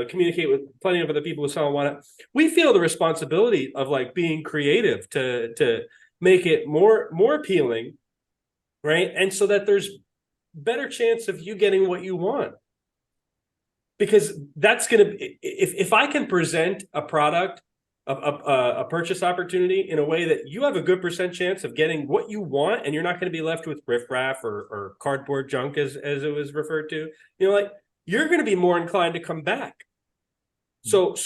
communicate with plenty of other people who sell and whatnot. We feel the responsibility of being creative to make it more appealing. Right. And so that there's better chance of you getting what you want. because that's going to, if I can present a product, a purchase opportunity in a way that you have a good percent chance of getting what you want, and you're not going to be left with riffraff or cardboard junk, as it was referred to, like, you're going to be more inclined to come back. So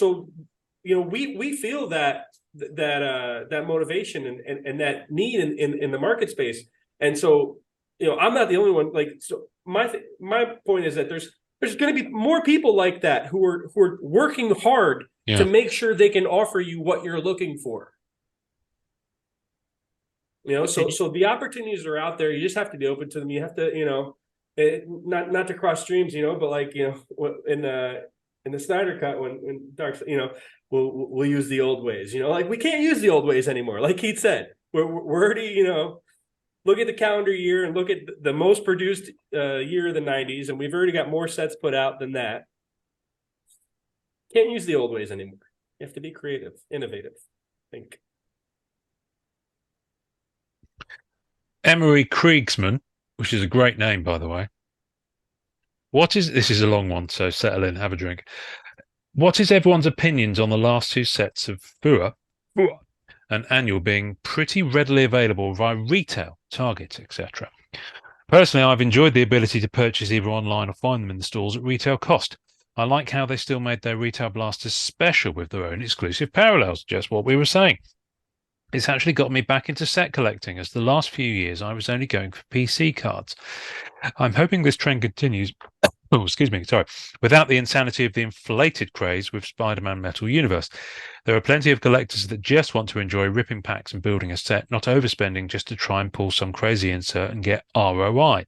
we feel that motivation and that need in the market space. And so, I'm not the only one. Like, so my point is that there's going to be more people like that who are working hard to make sure they can offer you what you're looking for. So the opportunities are out there. You just have to be open to them. You have to, not to cross streams, but like, in the Snyder Cut, when Dark, we'll use the old ways, like, we can't use the old ways anymore. Like Keith said, we're already, look at the calendar year and look at the most produced year of the 90s, and we've already got more sets put out than that. Can't use the old ways anymore. You have to be creative, innovative, think.
Emery Kriegsman, which is a great name, by the way. This is a long one, so settle in, have a drink. What is everyone's opinions on the last two sets of Fura and Annual being pretty readily available via retail, Target, etc.? Personally, I've enjoyed the ability to purchase either online or find them in the stores at retail cost. I like how they still made their retail blasters special with their own exclusive parallels, just what we were saying. It's actually got me back into set collecting, as the last few years I was only going for PC cards. I'm hoping this trend continues. Oh, excuse me, sorry. Without the insanity of the inflated craze with Spider-Man Metal Universe. There are plenty of collectors that just want to enjoy ripping packs and building a set, not overspending just to try and pull some crazy insert and get ROI.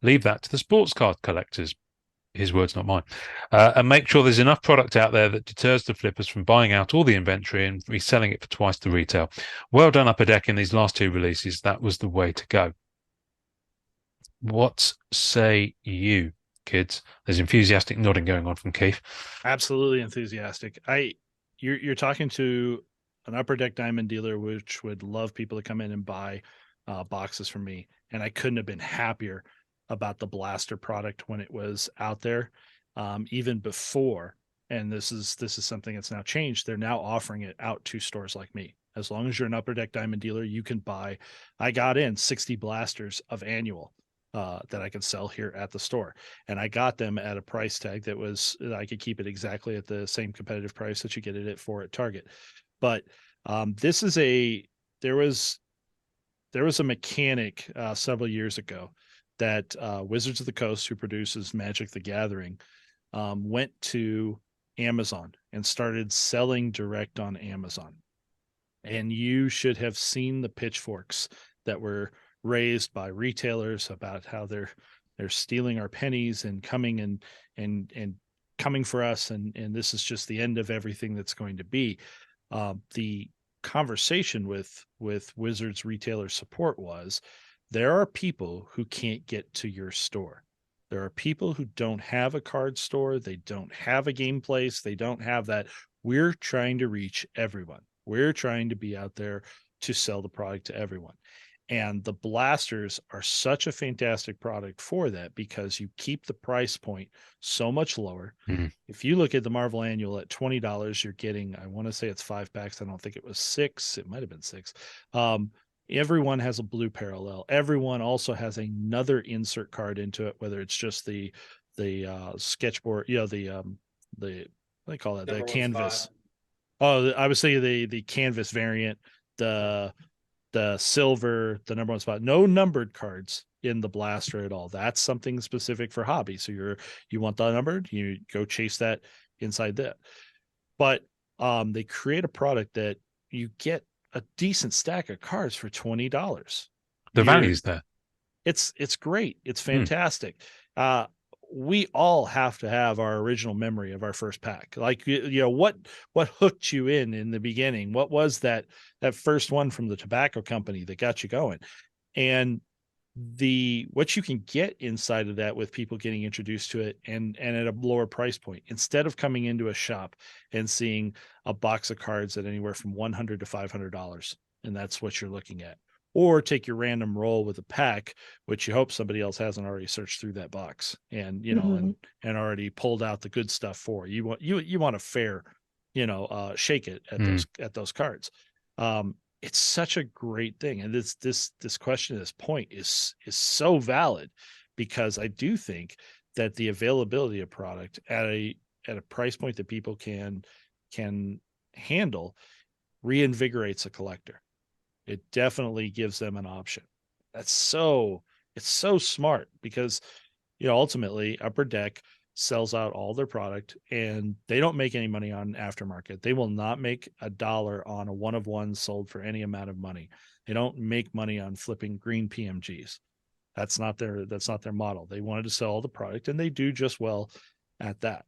Leave that to the sports card collectors. His words, not mine. And make sure there's enough product out there that deters the flippers from buying out all the inventory and reselling it for twice the retail. Well done, Upper Deck, in these last two releases. That was the way to go. What say you, kids? There's enthusiastic nodding going on from Keith.
Absolutely enthusiastic. You're talking to an Upper Deck Diamond dealer, which would love people to come in and buy boxes from me, and I couldn't have been happier about the blaster product when it was out there, even before. And this is something that's now changed. They're now offering it out to stores like me. As long as you're an Upper Deck Diamond dealer, you can buy. I got in 60 blasters of Annual that I could sell here at the store, and I got them at a price tag that I could keep it exactly at the same competitive price that you get it for at Target. But there was a mechanic several years ago that Wizards of the Coast, who produces Magic the Gathering, went to Amazon and started selling direct on Amazon. And you should have seen the pitchforks that were raised by retailers about how they're stealing our pennies and coming and coming for us, and this is just the end of everything that's going to be. The conversation with Wizards retailer support was, there are people who can't get to your store. There are people who don't have a card store. They don't have a game place. They don't have that. We're trying to reach everyone. We're trying to be out there to sell the product to everyone. And the blasters are such a fantastic product for that, because you keep the price point so much lower. Mm-hmm. If you look at the Marvel Annual at $20, you're getting, I want to say it's 5 packs. I don't think it was 6. It might've been 6. Everyone has a blue parallel. Everyone also has another insert card into it, whether it's just the sketchboard, what do they call that? The canvas. Spot. Oh, I would say the canvas variant, the silver, the number 1 spot. No numbered cards in the blaster at all. That's something specific for hobby. So you want the numbered, you go chase that inside that. But they create a product that you get a decent stack of cards for $20.
The value's there.
It's great. It's fantastic. We all have to have our original memory of our first pack. Like, what hooked you in the beginning? What was that first one from the tobacco company that got you going? And what you can get inside of that with people getting introduced to it and at a lower price point, instead of coming into a shop and seeing a box of cards at anywhere from $100 to $500, and that's what you're looking at. or take your random roll with a pack, which you hope somebody else hasn't already searched through that box and, and already pulled out the good stuff for you. You want a fair, shake it at those cards. It's such a great thing. And this question at this point is so valid, because I do think that the availability of product at a price point that people can handle reinvigorates a collector. It definitely gives them an option. It's so smart, because ultimately Upper Deck sells out all their product and they don't make any money on aftermarket. They will not make $1 on a one of one sold for any amount of money. They don't make money on flipping green PMGs. That's not their model. They wanted to sell all the product, and they do just well at that.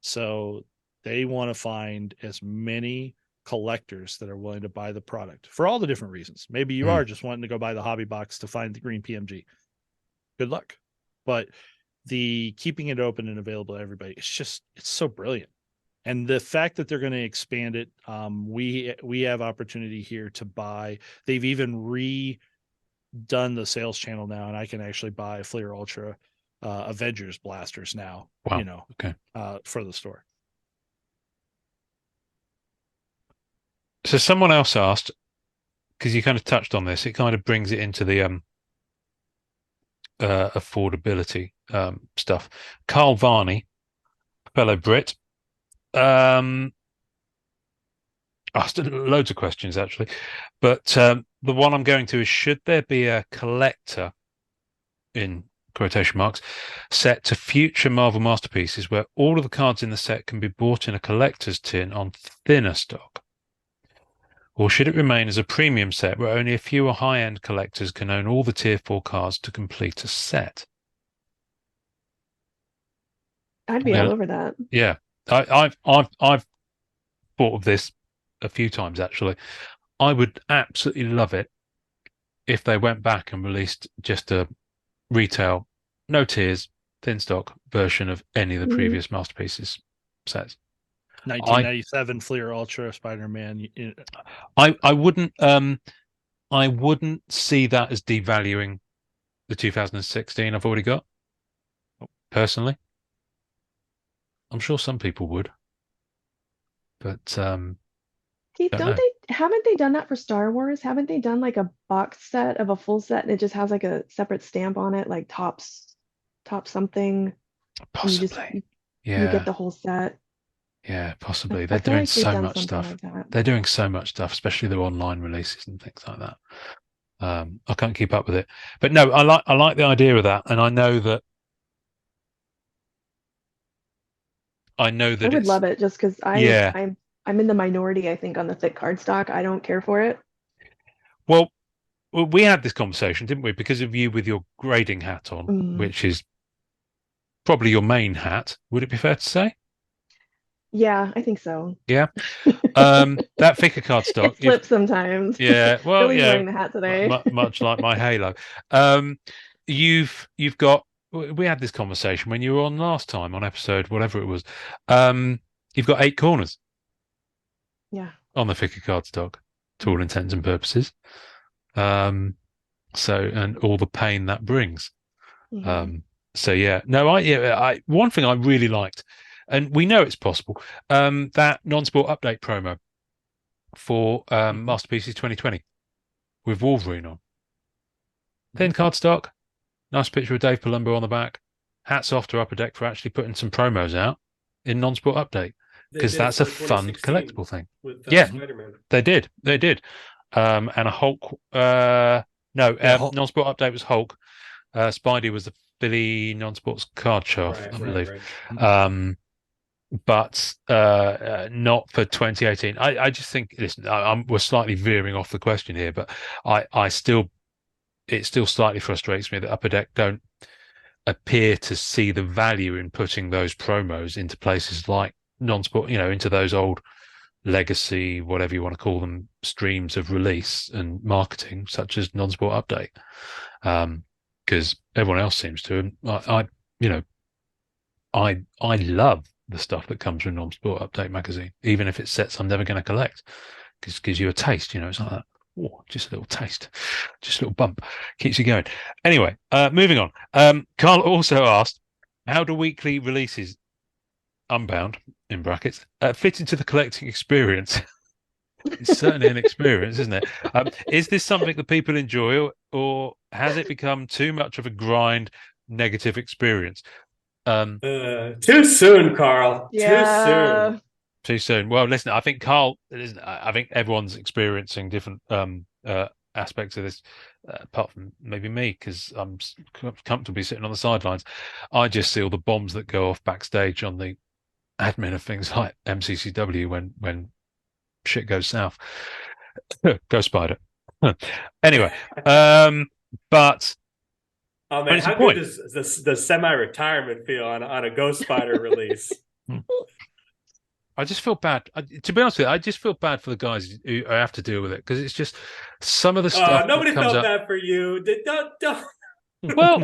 So they want to find as many collectors that are willing to buy the product for all the different reasons. Maybe you are just wanting to go buy the hobby box to find the green PMG. Good luck. But the keeping it open and available to everybody, it's so brilliant. And the fact that they're going to expand it, we have opportunity here to buy. They've even redone the sales channel now, and I can actually buy Fleer Ultra Avengers blasters now.
Wow. Okay.
For the store.
So someone else asked, because you kind of touched on this, it kind of brings it into the affordability stuff. Carl Varney, fellow Brit, asked loads of questions actually, but the one I'm going to is: should there be a collector, in quotation marks, set to future Marvel Masterpieces where all of the cards in the set can be bought in a collector's tin on thinner stock? Or should it remain as a premium set where only a few high-end collectors can own all the Tier 4 cards to complete a set?
I'd be all over that.
Yeah. I've thought of this a few times, actually. I would absolutely love it if they went back and released just a retail, no tiers, thin stock version of any of the previous Masterpieces sets.
1997 Fleer Ultra Spider-Man.
I wouldn't see that as devaluing the 2016 I've already got. Personally, I'm sure some people would, but
Keith, haven't they done that for Star Wars? Haven't they done like a box set of a full set and it just has like a separate stamp on it, like top something?
Possibly.
You get the whole set.
Yeah, possibly. They're doing so much stuff.
Like that.
They're doing so much stuff, especially their online releases and things like that. I can't keep up with it, but no, I like the idea of that, and I know that I would
love it just because I'm in the minority, I think, on the thick cardstock. I don't care for it.
Well, we had this conversation, didn't we? Because of you with your grading hat on, which is probably your main hat. Would it be fair to say?
Yeah, I think so.
Yeah. That thicker cardstock.
It flips sometimes.
Yeah. Well,
Billy's wearing the hat today.
Much like my halo. You've got. We had this conversation when you were on last time on episode whatever it was. You've got 8 corners.
Yeah.
On the thicker cardstock, to all intents and purposes. And all the pain that brings. So yeah, no, I one thing I really liked, and we know it's possible, that non-sport update promo for Masterpieces 2020 with Wolverine on. Thin cardstock, nice picture of Dave Palumbo on the back. Hats off to Upper Deck for actually putting some promos out in non-sport update, because that's a fun collectible thing.
With,
Spider-Man. They did, and a Hulk. Non-sport update was Hulk. Spidey was the Philly non-sports card show, I believe. Right. But not for 2018. I just think, listen, we're slightly veering off the question here, but it still slightly frustrates me that Upper Deck don't appear to see the value in putting those promos into places like non-sport, into those old legacy, whatever you want to call them, streams of release and marketing, such as non-sport update. Because everyone else seems to. I love the stuff that comes from non-sport update magazine, even if it's sets I'm never going to collect, because it gives you a taste. It's like that. Oh, just a little taste, just a little bump, keeps you going. Anyway, moving on. Carl also asked, how do weekly releases, unbound in brackets, fit into the collecting experience? It's certainly an experience, isn't it? Is this something that people enjoy, or has it become too much of a grind, negative experience?
Too soon, Carl. Too soon.
Yeah.
Too soon. Well, listen, I think Carl, I think everyone's experiencing different aspects of this, apart from maybe me, because I'm comfortably sitting on the sidelines. I just see all the bombs that go off backstage on the admin of things like MCCW when shit goes south. Go Spider. Anyway, but
Oh man,
it's a
how good
point.
does the semi-retirement feel on a Ghost Spider release?
I just feel bad. To be honest with you, I just feel bad for the guys who have to deal with it, because it's just some of the stuff that
Nobody
comes
felt
up.
bad for you. Don't.
Well,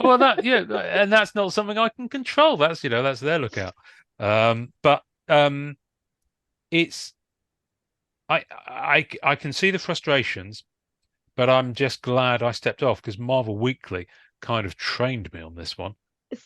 well, and that's not something I can control. That's their lookout. But it's I can see the frustrations, but I'm just glad I stepped off, because Marvel Weekly kind of trained me on this one.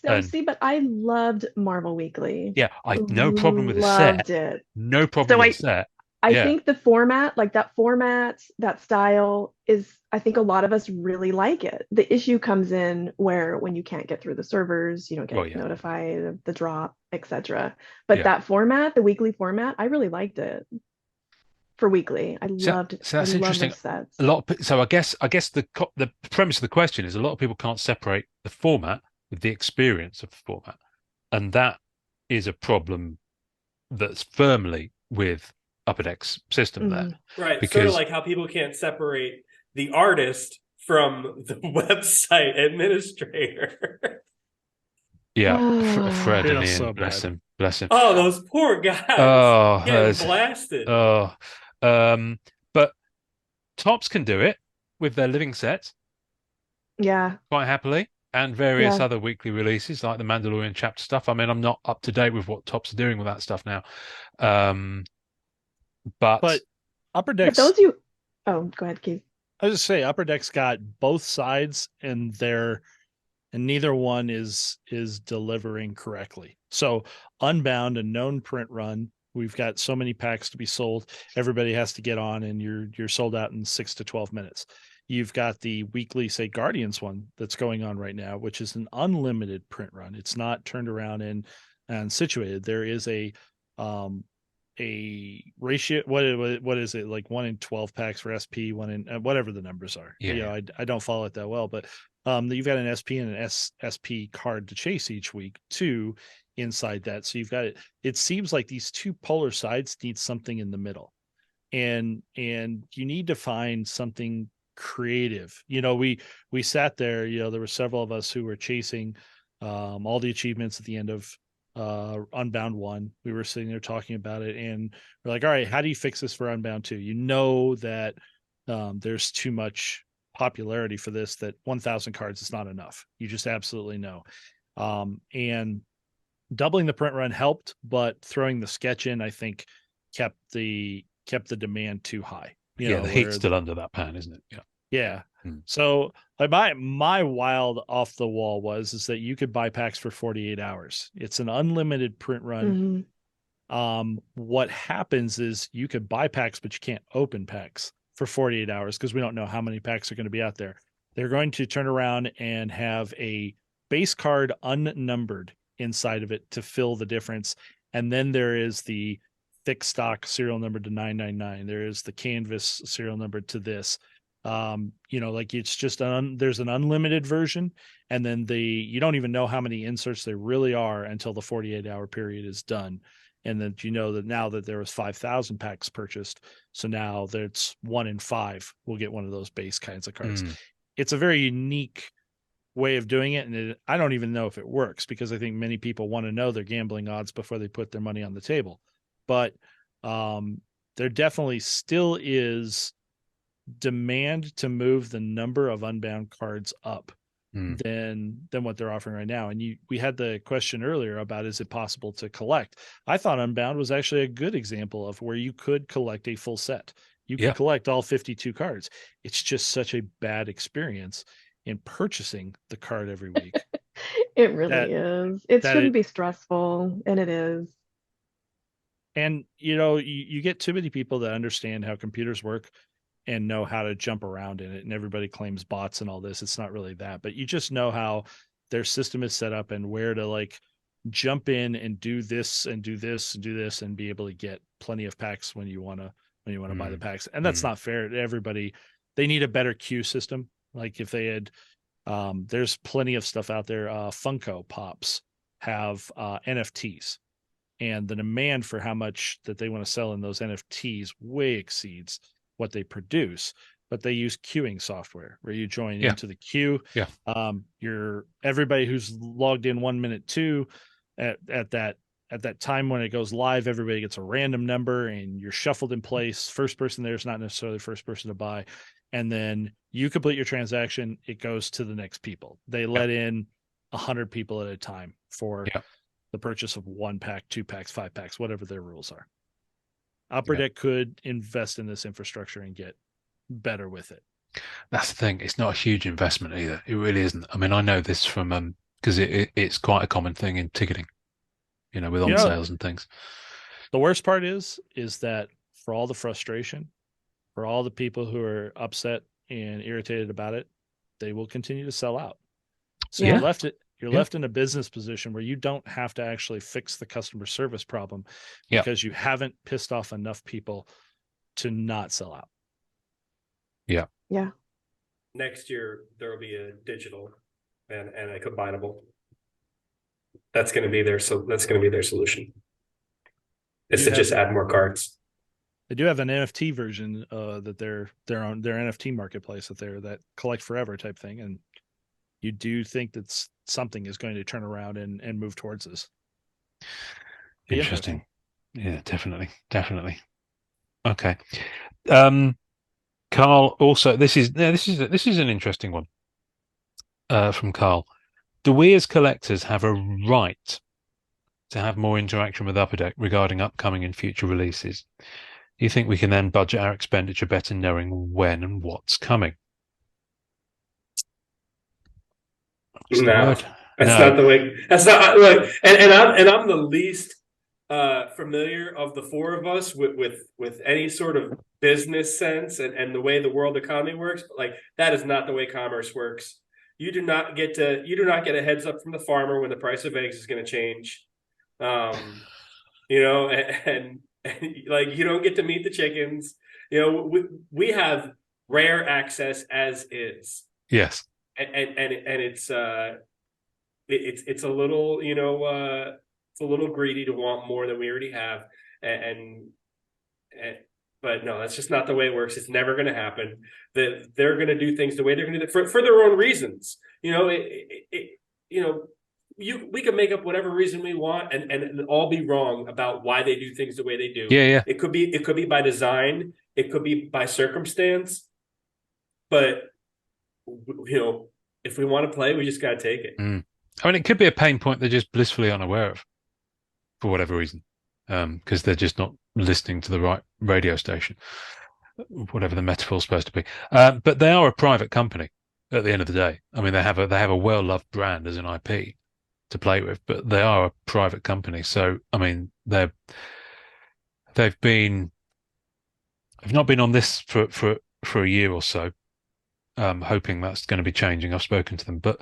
So
And
see, but I loved Marvel Weekly.
yeah, I no problem with the set.
Loved it.
No problem
So
with the set.
I
Yeah.
think the format, like that format, that style is, I think a lot of us really like it. The issue comes in where when you can't get through the servers, you don't
Well,
get
yeah.
notified of the drop, etc. But
Yeah.
that format, the weekly format, I really liked it for weekly. I
So
loved
that's interesting.
those sets.
A lot of, so I guess the premise of the question is a lot of people can't separate the format with the experience of the format, and that is a problem that's firmly with Upper Deck's system there,
Right, sort of
because
like how people can't separate the artist from the website administrator.
Fred and
Feels
Ian,
so
bless
bad.
him, bless him.
Oh, those poor guys
Oh,
getting blasted.
oh, but Tops can do it with their living sets
Yeah,
quite happily, and various
yeah.
other weekly releases like the Mandalorian chapter stuff. I mean, I'm not up to date with what Tops are doing with that stuff now, but
But Upper
But
Decks,
those you, oh, go ahead, Keith.
I was just say Upper Decks got both sides, and neither one is delivering correctly. So Unbound, a known print run, we've got so many packs to be sold. Everybody has to get on, and you're sold out in 6 to 12 minutes. You've got the weekly, say, Guardians one that's going on right now, which is an unlimited print run. It's not turned around and situated. There is a ratio. What is it, like 1 in 12 packs for SP, 1 in whatever the numbers are.
yeah.
I don't follow it that well, but you've got an SP and an SP card to chase each week too inside that. So you've got it. It seems like these two polar sides need something in the middle, and you need to find something creative. We sat there. There were several of us who were chasing all the achievements at the end of Unbound 1. We were sitting there talking about it, and we're like, all right, how do you fix this for Unbound 2? That there's too much popularity for this, that 1,000 cards is not enough. You just absolutely know. And doubling the print run helped, but throwing the sketch in, I think, kept the demand too high.
The heat's still under that pan, isn't it?
Yeah. So like my wild off the wall is that you could buy packs for 48 hours. It's an unlimited print run. What happens is you could buy packs, but you can't open packs for 48 hours because we don't know how many packs are going to be out there. They're going to turn around and have a base card unnumbered inside of it to fill the difference. And then there is the thick stock serial number to 999. There is the canvas serial number to this. Like it's just there's an unlimited version, and then you don't even know how many inserts there really are until the 48-hour period is done. And then that now that there was 5,000 packs purchased, so now that's 1 in 5 will get one of those base kinds of cards. It's a very unique way of doing it, and I don't even know if it works, because I think many people want to know their gambling odds before they put their money on the table. But there definitely still is demand to move the number of Unbound cards up than what they're offering right now. And we had the question earlier about, is it possible to collect? I thought Unbound was actually a good example of where you could collect a full set. You can
Yeah.
collect all 52 cards. It's just such a bad experience in purchasing the card every week
It really
that
is. It
that
shouldn't
it
be stressful, and it is.
and you get too many people that understand how computers work and know how to jump around in it. And everybody claims bots and all this. It's not really that, but you just know how their system is set up and where to like jump in and do this and do this and do this and be able to get plenty of packs when you want to buy the
Mm,
packs. And that's
mm.
not fair to everybody. They need a better queue system. Like if they had, there's plenty of stuff out there. Funko Pops have NFTs, and the demand for how much that they want to sell in those NFTs way exceeds what they produce. But they use queuing software where you join
Yeah.
into the queue.
Yeah.
You're everybody who's logged in 1 minute two at that time when it goes live, everybody gets a random number and you're shuffled in place. First person there is not necessarily the first person to buy. And then you complete your transaction, it goes to the next people. They let in 100 people at a time for
Yeah.
the purchase of 1 pack, 2 packs, 5 packs, whatever their rules are. Upper
Yeah.
Deck could invest in this infrastructure and get better with it.
That's the thing. It's not a huge investment either. It really isn't. I mean, I know this from because it's quite a common thing in ticketing, with
You
on
know,
sales and things.
the worst part is that for all the frustration, for all the people who are upset and irritated about it, they will continue to sell out. So
Yeah.
you're
Yeah.
left in a business position where you don't have to actually fix the customer service problem
Yeah.
because you haven't pissed off enough people to not sell out.
Yeah.
Yeah.
Next year there will be a digital and a combinable. That's going to be their solution. Is to just add more cards.
They do have an NFT version that they're on their NFT marketplace that collect forever type thing, and you do think that something is going to turn around and move towards this. Be
Interesting. Yeah, definitely. Okay. Carl, also, this is an interesting one from Carl. Do we as collectors have a right to have more interaction with Upper Deck regarding upcoming and future releases? Do you think we can then budget our expenditure better knowing when and what's coming? What's the
No,
word?
that's
No.
not the way. That's not look. I'm the least familiar of the four of us with any sort of business sense and the way the world economy works. But like that is not the way commerce works. You do not get a heads up from the farmer when the price of eggs is going to change. And like you don't get to meet the chickens. We have rare access as is.
Yes.
And it's it's a little it's a little greedy to want more than we already have and but no, that's just not the way it works. It's never going to happen. That they're going to do things the way they're going to do it for their own reasons. We can make up whatever reason we want and all be wrong about why they do things the way they do.
Yeah.
It could be by design, it could be by circumstance, but if we want to play, we just got to take it.
I mean, it could be a pain point they're just blissfully unaware of for whatever reason, because they're just not listening to the right radio station, whatever the metaphor's supposed to be. But they are a private company at the end of the day. I mean, they have a well-loved brand as an IP to play with, but they are a private company. So, I mean, they've not been on this for a year or so. Hoping that's going to be changing. I've spoken to them, but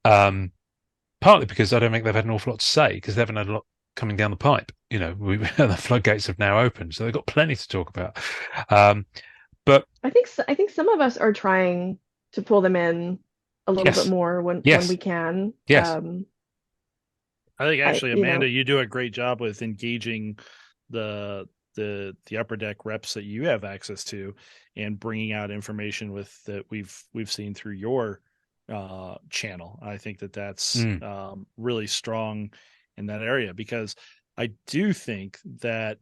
partly because I don't think they've had an awful lot to say because they haven't had a lot coming down the pipe. The floodgates have now opened, so they've got plenty to talk about. But
I think some of us are trying to pull them in a little bit more when we can.
Yes.
I think actually, Amanda, you do a great job with engaging the Upper Deck reps that you have access to and bringing out information that we've seen through your channel. I think that's really strong in that area because I do think that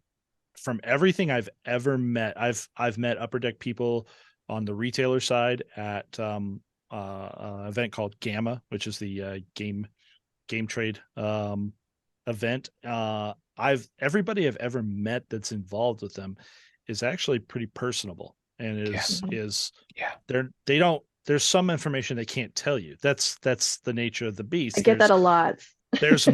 from everything I've ever met, I've met Upper Deck people on the retailer side at an event called Gamma, which is the game trade event. Everybody I've ever met that's involved with them is actually pretty personable, and
Yes.
is
Yeah.
they don't, there's some information they can't tell you. That's the nature of the
I
beast.
get that a lot.
There's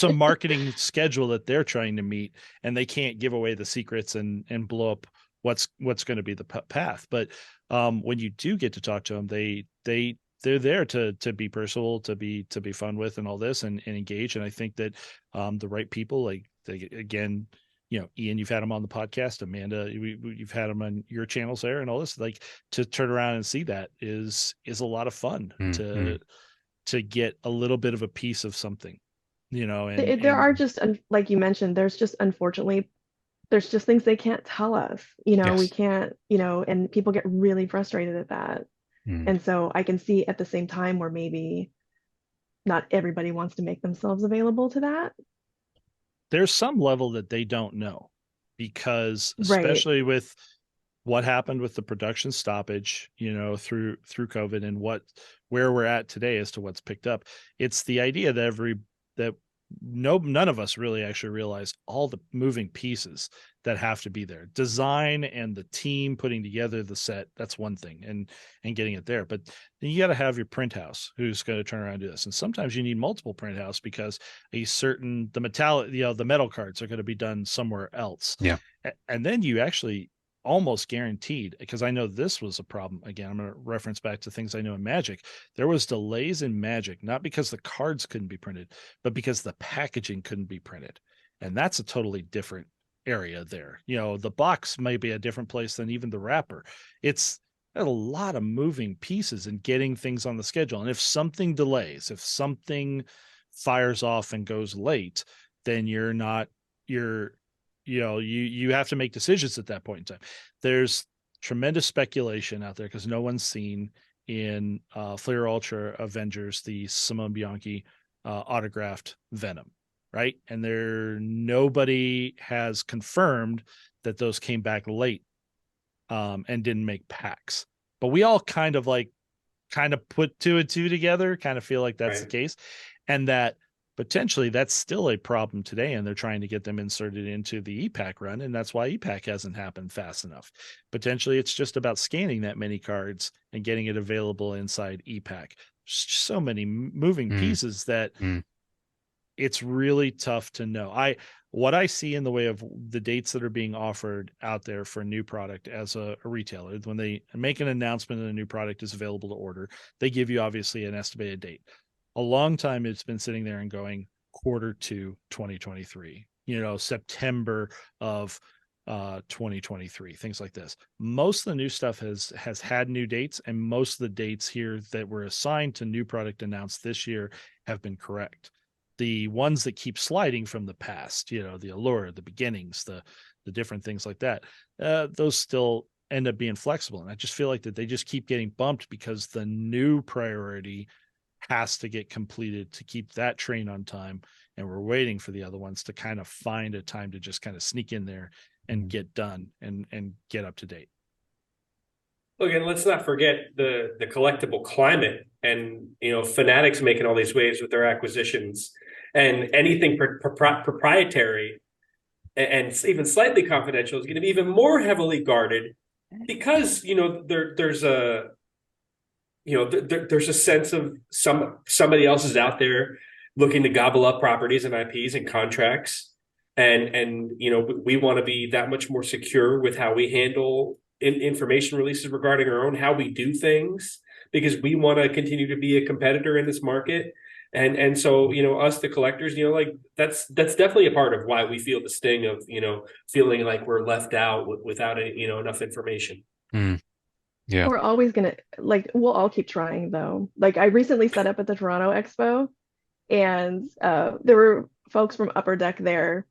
a marketing schedule that they're trying to meet, and they can't give away the secrets and blow up what's going to be the path. But when you do get to talk to them, they're there to be personal, to be fun with, and all this, and engage. And I think that the right people, like again, Ian, you've had him on the podcast. Amanda, you've had him on your channels there, and all this. Like, to turn around and see that is a lot of fun to get a little bit of a piece of something,
There are just, like you mentioned, there's just, unfortunately, there's just things they can't tell us. We
Yes.
can't, and people get really frustrated at that. And so I can see at the same time where maybe not everybody wants to make themselves available to that.
There's some level that they don't know, because
Right.
especially with what happened with the production stoppage, through COVID, and where we're at today as to what's picked up. It's the idea that none of us really actually realize all the moving pieces that have to be there. Design and the team putting together the set, that's one thing, and getting it there. But then you got to have your print house who's going to turn around and do this. And sometimes you need multiple print house, because the metal cards are going to be done somewhere else.
Yeah.
And then you actually almost guaranteed, because I know this was a problem. Again, I'm going to reference back to things I know in Magic. There was delays in Magic, not because the cards couldn't be printed, but because the packaging couldn't be printed. And that's a totally different area there. The box may be a different place than even the wrapper. It's a lot of moving pieces and getting things on the schedule. And if something delays, if something fires off and goes late, then you have to make decisions at that point in time. There's tremendous speculation out there, because no one's seen in Flair Ultra Avengers the Simone Bianchi autographed Venom, right? And nobody has confirmed that those came back late and didn't make packs. But we all kind of put two and two together, kind of feel like that's the case, and that potentially that's still a problem today, and they're trying to get them inserted into the EPAC run, and that's why EPAC hasn't happened fast enough. Potentially it's just about scanning that many cards and getting it available inside EPAC. So many moving pieces that it's really tough to know. What I see in the way of the dates that are being offered out there for a new product as a retailer, when they make an announcement that a new product is available to order, they give you obviously an estimated date. A long time it's been sitting there and going Q2 2023, September of 2023, things like this. Most of the new stuff has had new dates, and most of the dates here that were assigned to new product announced this year have been correct. The ones that keep sliding from the past, the Allure, the Beginnings, the different things like that, those still end up being flexible. And I just feel like that they just keep getting bumped, because the new priority has to get completed to keep that train on time, and we're waiting for the other ones to kind of find a time to just kind of sneak in there and get done and get up to date.
Look, and let's not forget the collectible climate, and Fanatics making all these waves with their acquisitions, and anything proprietary and even slightly confidential is going to be even more heavily guarded, because there's a there's a sense of somebody else is out there looking to gobble up properties and IPs and contracts, and we want to be that much more secure with how we handle information releases regarding our own, how we do things, because we want to continue to be a competitor in this market. And so us, the collectors, that's definitely a part of why we feel the sting of feeling like we're left out without enough information.
Yeah.
We're always gonna, we'll all keep trying though. Like, I recently set up at the Toronto Expo, and there were folks from Upper Deck there,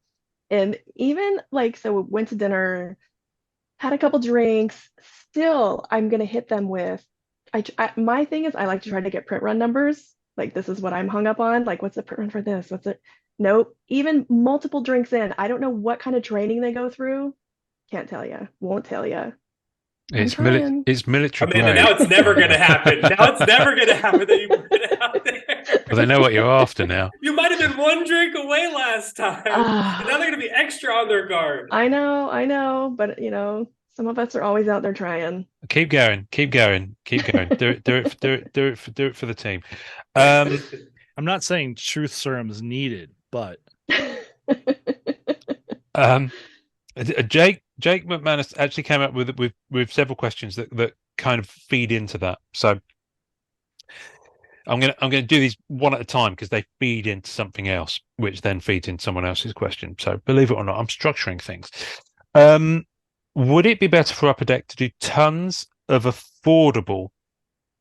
and even so we went to dinner, had a couple drinks. Still, I'm gonna hit them with, my thing is I like to try to get print run numbers. Like, this is what I'm hung up on. Like, what's the print run for this? What's it? Nope. Even multiple drinks in, I don't know what kind of training they go through. Can't tell you. Won't tell you.
It's
trying.
it's military
Amanda,
grade.
now it's never going to happen. Now it's never going to happen that you put it out there.
Well, they know what you're after now.
You might have been one drink away last time. And now they're going to be extra on their guard.
I know, but some of us are always out there trying.
Keep going. Do it for the team.
I'm not saying truth serum is needed, but
Jake McManus actually came up with several questions that kind of feed into that. So I'm gonna do these one at a time because they feed into something else, which then feeds into someone else's question. So believe it or not, I'm structuring things. Would it be better for Upper Deck to do tons of affordable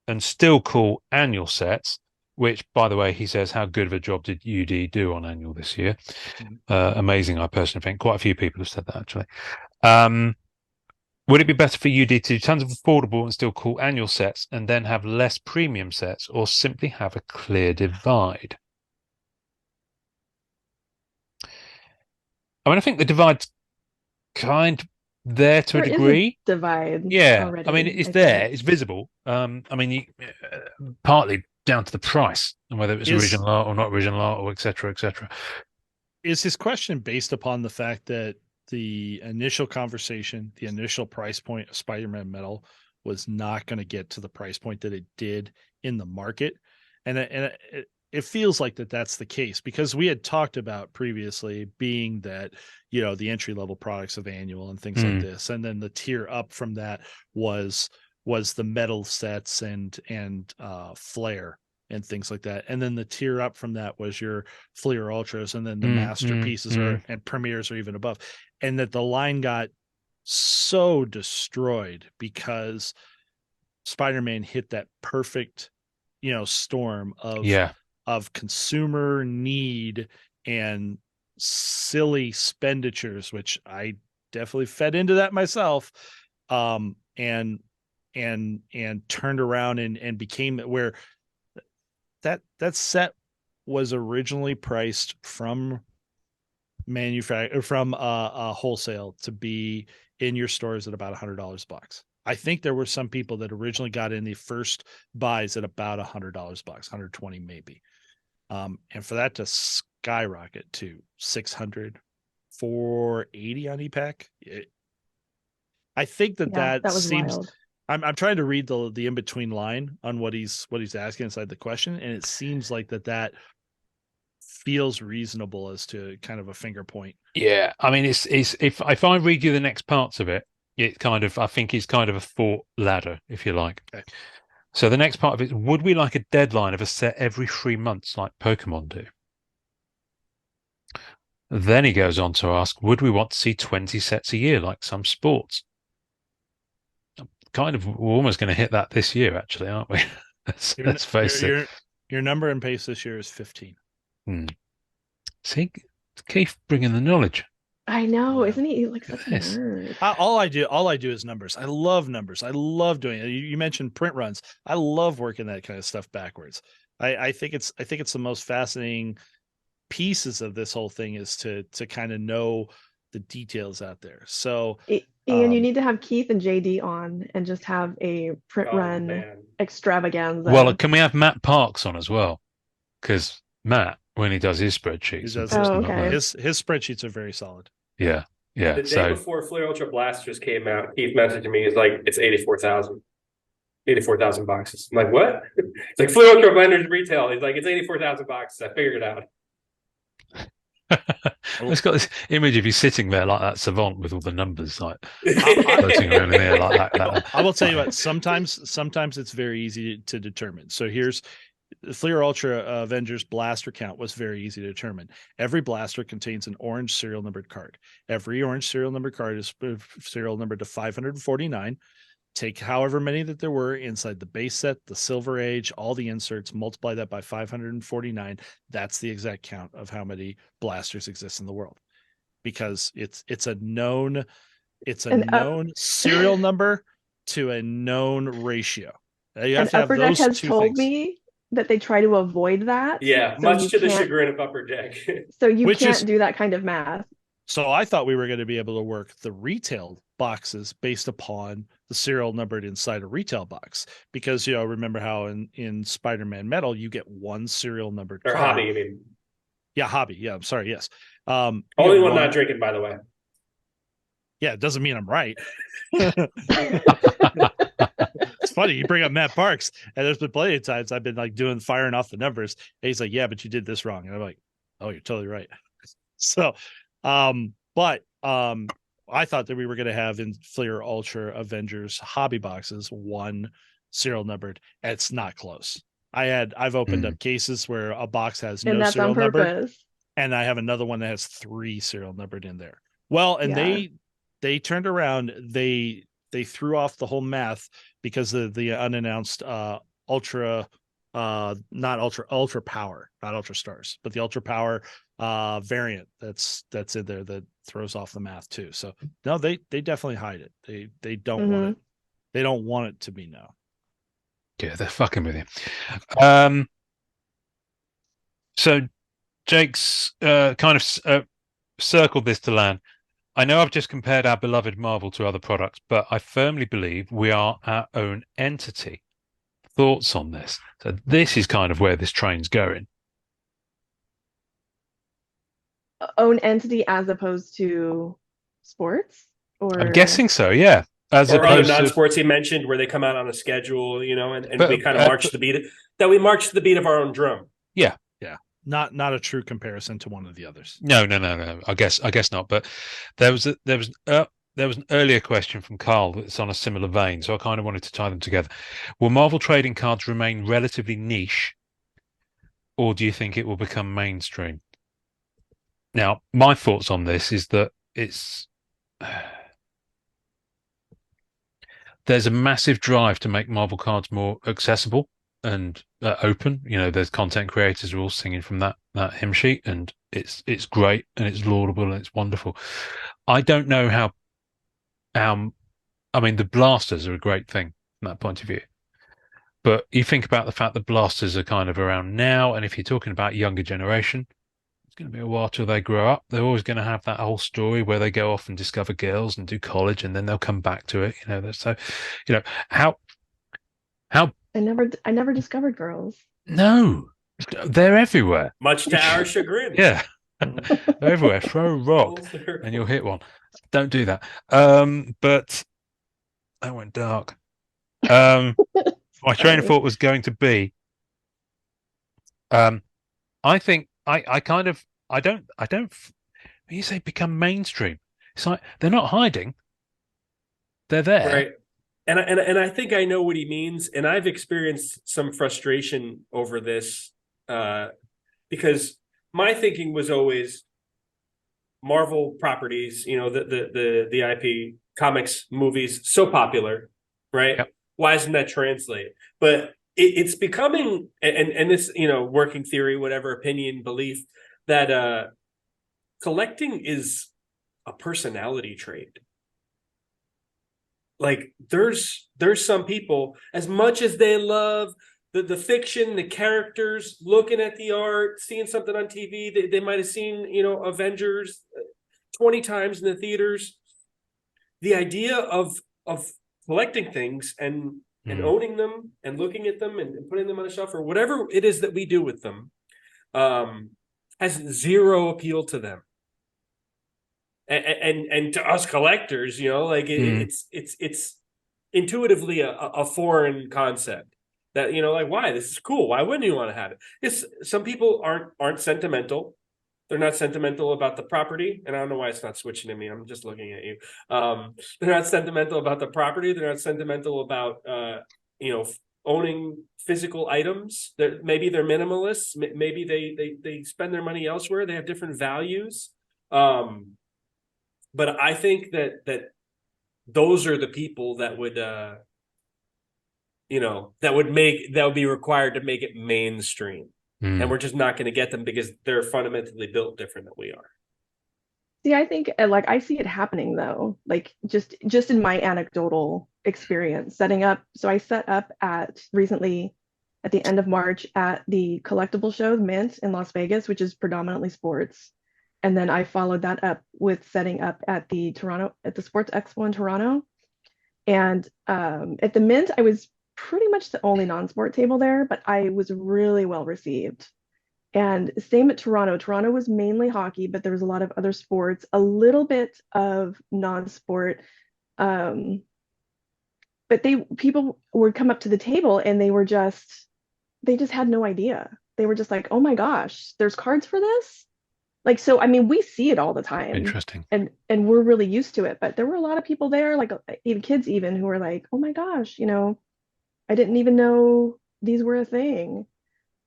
and still cool annual sets? Which, by the way, he says, how good of a job did UD do on annual this year? Amazing, I personally think. Quite a few people have said that, actually. Would it be better for UD to do tons of affordable and still cool annual sets and then have less premium sets, or simply have a clear divide? I mean, I think the divide's kind there to a degree.
Divide.
Yeah,
already,
I mean, it's
I
there,
think.
it's visible. I mean, partly down to the price and whether it's original art or not original art, or etc.
Is his question based upon the fact that the initial conversation, the initial price point of Spider-Man Metal was not going to get to the price point that it did in the market? And it feels like that's the case, because we had talked about previously being that, the entry level products of annual and things like this. And then the tier up from that was the metal sets and flare and things like that. And then the tier up from that was your Fleer Ultras, and then the masterpieces and premieres are even above. And that the line got so destroyed because Spider-Man hit that perfect, storm of consumer need and silly expenditures, which I definitely fed into that myself. And turned around and became where that set was originally priced from wholesale to be in your stores at about $100 bucks. I think there were some people that originally got in the first buys at about $100 bucks, 120 maybe. And for that to skyrocket to 600, 480 on EPAC, I think that
was
seems
wild.
I'm trying to read the in between line on what he's asking inside the question, and it seems like that feels reasonable as to kind of a finger point.
Yeah, I mean, it's if I read you the next parts of it, it kind of, I think, is kind of a thought ladder, if you like.
Okay.
So the next part of it, would we like a deadline of a set every 3 months like Pokemon do? Then he goes on to ask, would we want to see 20 sets a year like some sports? We're almost going to hit that this year, actually, aren't we? let's face it.
Your number and pace this year is 15.
See, Keith bringing the knowledge.
I know,
Yeah.
isn't he like such a nerd?
All I do is numbers. I love numbers. I love doing it. You mentioned print runs. I love working that kind of stuff backwards. I think it's the most fascinating pieces of this whole thing is to kind of know the details out there. So
Ian, you need to have Keith and JD on and just have a print run extravaganza.
Well, can we have Matt Parks on as well? Because Matt, when he does his spreadsheets,
his
spreadsheets are very solid.
Yeah.
The day before Fleer Ultra Blasters came out, Keith messaged me. He's like, "It's 84,000 boxes." I'm like, "What?" It's like Fleer Ultra Blenders retail. He's like, "It's 84,000 boxes." I figured it out.
It's got this image of you sitting there like that savant with all the numbers like floating around in there like that.
I will tell you what. Sometimes it's very easy to determine. So here's the Fleer Ultra Avengers blaster count was very easy to determine. Every blaster contains an orange serial numbered card. Every orange serial numbered card is serial numbered to 549. Take however many that there were inside the base set, the Silver Age, all the inserts, multiply that by 549. That's the exact count of how many blasters exist in the world, because it's a known serial number to a known ratio. You have to have
Upper Deck
those
has
two
told
things.
Me that they try to avoid that.
Yeah,
so
much to the chagrin of Upper Deck.
So you can't do that kind of math.
So I thought we were going to be able to work the retail boxes based upon the serial numbered inside a retail box, because remember how in Spider-Man Metal you get one serial numbered
Or
card.
hobby, you mean?
Yeah, hobby. Yeah, I'm sorry. Yes.
Only one not drinking, by the way.
Yeah, it doesn't mean I'm right. It's funny you bring up Matt Parks, and there's been plenty of times I've been like firing off the numbers, and he's like, "Yeah, but you did this wrong," and I'm like, "Oh, you're totally right." So, but I thought that we were going to have in Fleer Ultra Avengers hobby boxes one serial numbered. And it's not close. I've opened up cases where a box has
And
no
that's on
serial numbered,
purpose.
and I have another one that has 3 serial numbered in there. Well, and
Yeah.
they turned around, they threw off the whole math because of the unannounced ultra not ultra power, not ultra stars, but the ultra power variant that's in there that throws off the math too. So no, they definitely hide it. They don't want it. They don't want it to be known.
Yeah, they're fucking with you. So Jake's kind of circled this to land. I know I've just compared our beloved Marvel to other products, but I firmly believe we are our own entity. Thoughts on this? So this is kind of where this train's going.
Own entity as opposed to sports, or
I'm guessing so, yeah. As
Or other
opposed to,
non-sports he mentioned, where they come out on a schedule, and
But-
we kind of march the beat. That we march to the beat of our own drum.
yeah.
Not a true comparison to one of the others.
No. I guess not. But there was an earlier question from Carl that's on a similar vein, so I kind of wanted to tie them together. Will Marvel trading cards remain relatively niche, or do you think it will become mainstream? Now, my thoughts on this is that there's a massive drive to make Marvel cards more accessible and open. There's content creators who are all singing from that hymn sheet, and it's great and it's laudable and it's wonderful. I don't know how. I mean, the blasters are a great thing from that point of view, but you think about the fact that blasters are kind of around now, and if you're talking about younger generation, it's going to be a while till they grow up. They're always going to have that whole story where they go off and discover girls and do college, and then they'll come back to it. So, how
I never discovered girls.
no, they're everywhere.
Much to our chagrin.
Yeah, they're everywhere. Throw a rock and you'll hit one. Don't do that. But that went dark. My train of thought was going to be, I think I kind of I don't when you say become mainstream, it's like they're not hiding. They're there.
Right. And I think I know what he means, and I've experienced some frustration over this because my thinking was always Marvel properties, the IP comics, movies, so popular, right?
Yep.
Why isn't that translated? But it's becoming, and this, working theory, whatever opinion, belief, that collecting is a personality trait. Like there's some people, as much as they love the fiction, the characters, looking at the art, seeing something on TV, they might have seen, Avengers 20 times in the theaters. The idea of collecting things and owning them and looking at them and putting them on a shelf or whatever it is that we do with them has zero appeal to them. And to us collectors, it's intuitively a foreign concept that, why? This is cool. Why wouldn't you want to have it? Some people aren't sentimental. They're not sentimental about the property. And I don't know why it's not switching to me. I'm just looking at you. They're not sentimental about the property. They're not sentimental about, owning physical items. Maybe they're minimalists. Maybe they spend their money elsewhere. They have different values. But I think that those are the people that would, that would be required to make it mainstream. And we're just not going to get them because they're fundamentally built different than we are.
See, I think I see it happening though, like just in my anecdotal experience setting up. So I set up recently at the end of March at the collectible show, Mint in Las Vegas, which is predominantly sports. And then I followed that up with setting up at the Sports Expo in Toronto. And at the Mint, I was pretty much the only non-sport table there, but I was really well received. And same at Toronto. Toronto was mainly hockey, but there was a lot of other sports, a little bit of non-sport. Um, but people would come up to the table and they just had no idea. They were just like, "Oh my gosh, there's cards for this?" Like, so I mean, we see it all the time,
Interesting.
and we're really used to it. But there were a lot of people there, like even kids even, who were like, "Oh my gosh, I didn't even know these were a thing."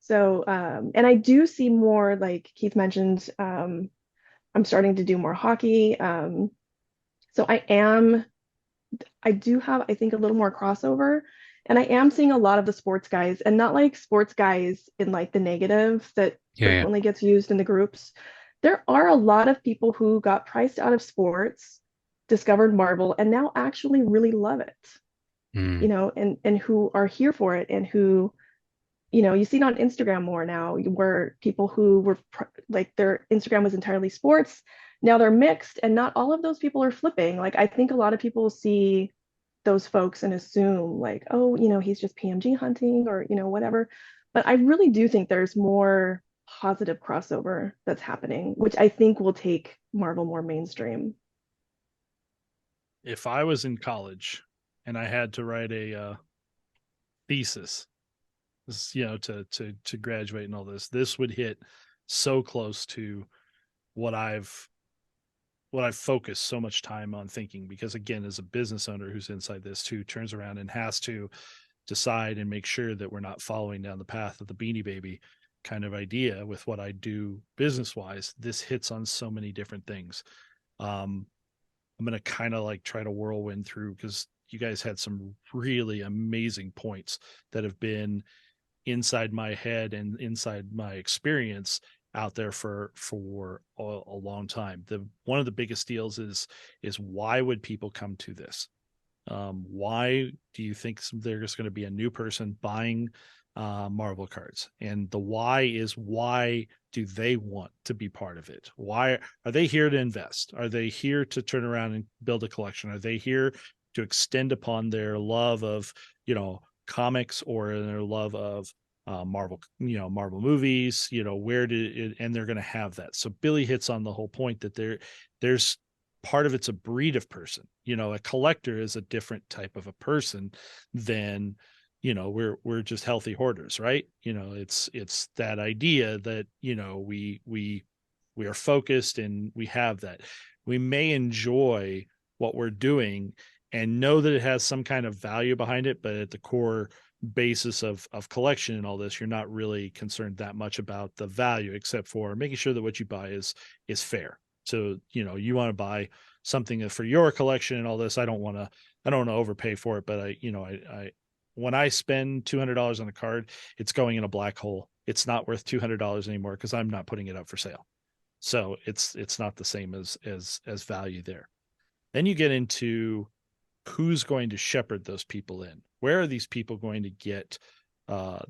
So, and I do see more, like Keith mentioned, I'm starting to do more hockey. So I do have, I think, a little more crossover. And I am seeing a lot of the sports guys, and not like sports guys in like the negative that
Yeah, yeah.
frequently gets used in the groups. There are a lot of people who got priced out of sports, discovered Marvel, and now actually really love it,
Mm.
and who are here for it, and who, you see it on Instagram more now, where people who were like their Instagram was entirely sports, now they're mixed, and not all of those people are flipping. Like, I think a lot of people see those folks and assume like, oh, he's just PMG hunting, or, whatever. But I really do think there's more positive crossover that's happening, which I think will take Marvel more mainstream.
If I was in college and I had to write a thesis, to graduate and all this would hit so close to what I've focused so much time on thinking, because again, as a business owner who's inside this, who turns around and has to decide and make sure that we're not following down the path of the Beanie Baby kind of idea with what I do business wise, this hits on so many different things. I'm going to kind of like try to whirlwind through, because you guys had some really amazing points that have been inside my head and inside my experience out there for a long time. The one of the biggest deals is why would people come to this? Why do you think there's going to be a new person buying Marvel cards? And the why is, why do they want to be part of it? Why are they here to invest? Are they here to turn around and build a collection? Are they here to extend upon their love of, comics, or their love of Marvel, Marvel movies, and they're going to have that. So Billy hits on the whole point that there's part of it's a breed of person. A collector is a different type of a person than, we're just healthy hoarders, right? It's that idea that, we are focused and we have that. We may enjoy what we're doing and know that it has some kind of value behind it, but at the core basis of collection and all this, you're not really concerned that much about the value, except for making sure that what you buy is fair. So, you want to buy something for your collection and all this. I don't want to overpay for it, but I when I spend $200 on a card, it's going in a black hole. It's not worth $200 anymore because I'm not putting it up for sale. So it's not the same as value there. Then you get into who's going to shepherd those people in. Where are these people going to get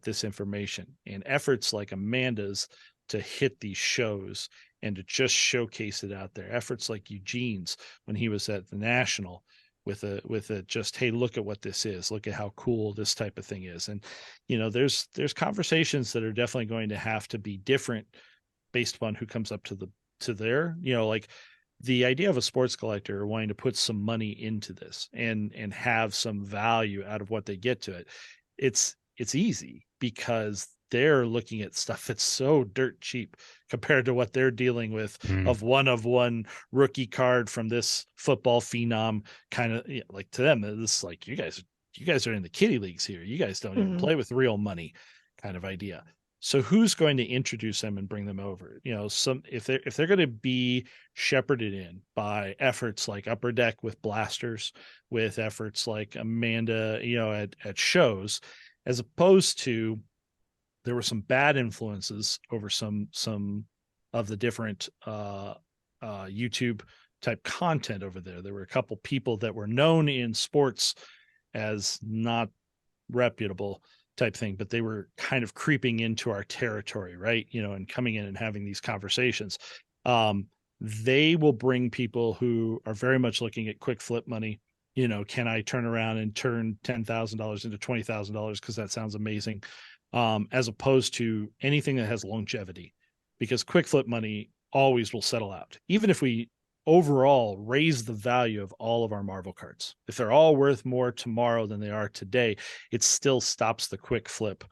this information? And efforts like Amanda's to hit these shows and to just showcase it out there. Efforts like Eugene's when he was at the National with a just, hey, look at what this is. Look at how cool this type of thing is. And, there's conversations that are definitely going to have to be different based upon who comes up to their, like the idea of a sports collector wanting to put some money into this and have some value out of what they get to it. It's easy because they're looking at stuff that's so dirt cheap compared to what they're dealing with of one rookie card from this football phenom, kind of like, to them, this is like, you guys are in the kiddie leagues here. You guys don't even play with real money kind of idea. So who's going to introduce them and bring them over? If they're going to be shepherded in by efforts like Upper Deck with blasters, with efforts like Amanda, at shows, as opposed to, there were some bad influences over some of the different YouTube type content over there. There were a couple people that were known in sports as not reputable type thing, but they were kind of creeping into our territory, right? And coming in and having these conversations. they will bring people who are very much looking at quick flip money. You know, can I turn around and turn $10,000 into $20,000 because that sounds amazing, as opposed to anything that has longevity, because quick flip money always will settle out, even if we overall raise the value of all of our Marvel cards. If they're all worth more tomorrow than they are today, it still stops the quick flip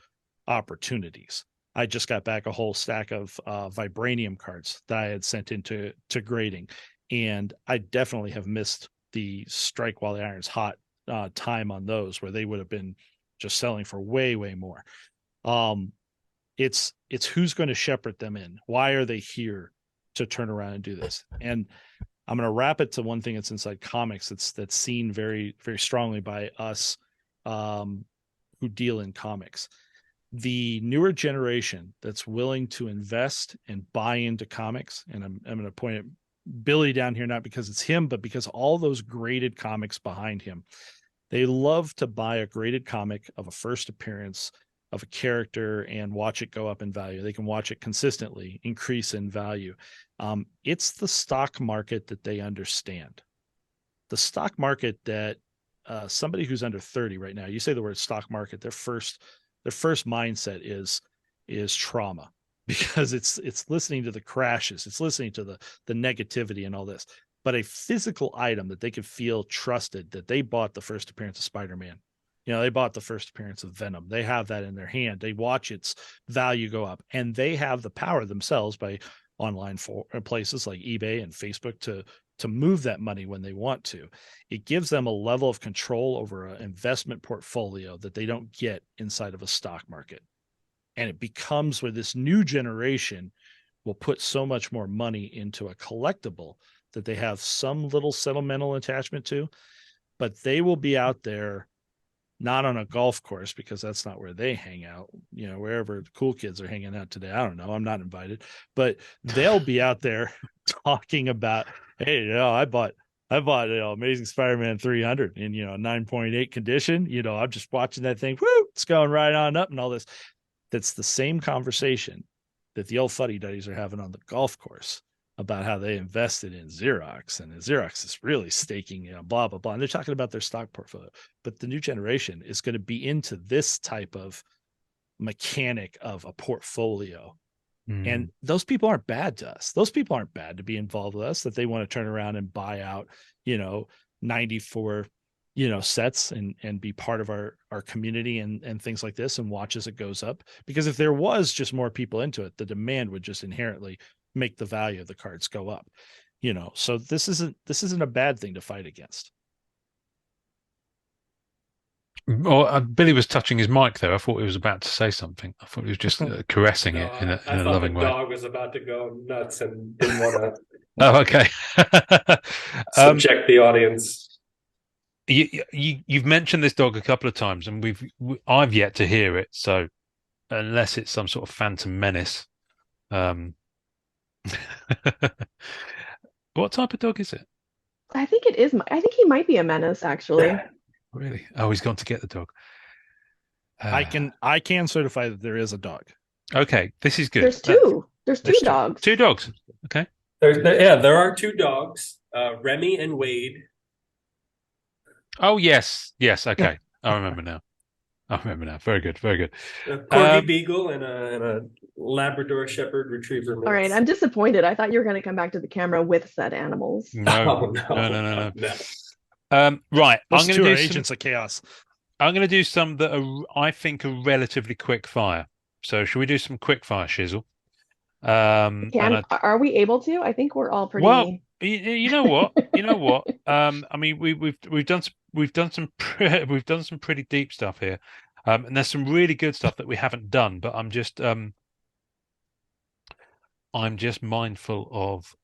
opportunities. I just got back a whole stack of vibranium cards that I had sent into grading, and I definitely have missed the strike while the iron's hot time on those, where they would have been just selling for way more. It's who's going to shepherd them in. Why are they here to turn around and do this? And I'm going to wrap it to one thing that's inside comics that's seen very strongly by us who deal in comics. The newer generation that's willing to invest and buy into comics, and I'm going to point at Billy down here, not because it's him, but because all those graded comics behind him. They love to buy a graded comic of a first appearance of a character and watch it go up in value. They can watch it consistently increase in value. It's the stock market that they understand. The stock market that somebody who's under 30 right now, you say the word stock market, their first mindset is trauma, because it's listening to the crashes, it's listening to the negativity and all this. But a physical item that they could feel trusted, that they bought the first appearance of Spider-Man, you know, they bought the first appearance of Venom, they have that in their hand, they watch its value go up, and they have the power themselves by online places like eBay and Facebook to move that money when they want to. It gives them a level of control over an investment portfolio that they don't get inside of a stock market. And it becomes where this new generation will put so much more money into a collectible that they have some little sentimental attachment to, but they will be out there, not on a golf course, because that's not where they hang out, you know, wherever the cool kids are hanging out today. I don't know, I'm not invited, but they'll be out there talking about, hey, you know, I bought you know, Amazing Spider-Man 300 in, you know, 9.8 condition. You know, I'm just watching that thing, whoo, it's going right on up and all this. That's the same conversation that the old fuddy-duddies are having on the golf course about how they invested in Xerox, and Xerox is really staking, you know, blah, blah, blah. And they're talking about their stock portfolio. But the new generation is going to be into this type of mechanic of a portfolio. And those people aren't bad to us. Those people aren't bad to be involved with us, that they want to turn around and buy out, you know, 94, you know, sets and be part of our community and things like this, and watch as it goes up. Because if there was just more people into it, the demand would just inherently make the value of the cards go up, you know. So this isn't a bad thing to fight against.
Well, Billy was touching his mic there. I thought he was about to say something. I thought he was just caressing
No,
it in
I
a
thought
loving
the
way.
dog was about to go nuts and didn't want to
Oh, okay.
subject the audience.
You've mentioned this dog a couple of times, and I've yet to hear it. So unless it's some sort of phantom menace, what type of dog is it?
I think it is. I think he might be a menace, actually.
Really? Oh, he's gone to get the dog.
I can certify that there is a dog.
Okay, this is good.
There's two. There's two dogs.
Two dogs. Okay.
There are two dogs, Remy and Wade.
Oh, yes. Okay. I remember now. Very good.
A Corgi Beagle and a Labrador Shepherd Retriever mix.
All right, I'm disappointed. I thought you were going to come back to the camera with said animals.
No.
No.
Right.
Those two are agents of chaos.
I'm going to do some that I think are relatively quick fire. So should we do some quick fire, Shizzle?
Are we able to? I think we're all pretty.
Well, you know what? I mean, we've done some pretty deep stuff here, and there's some really good stuff that we haven't done. But I'm just mindful of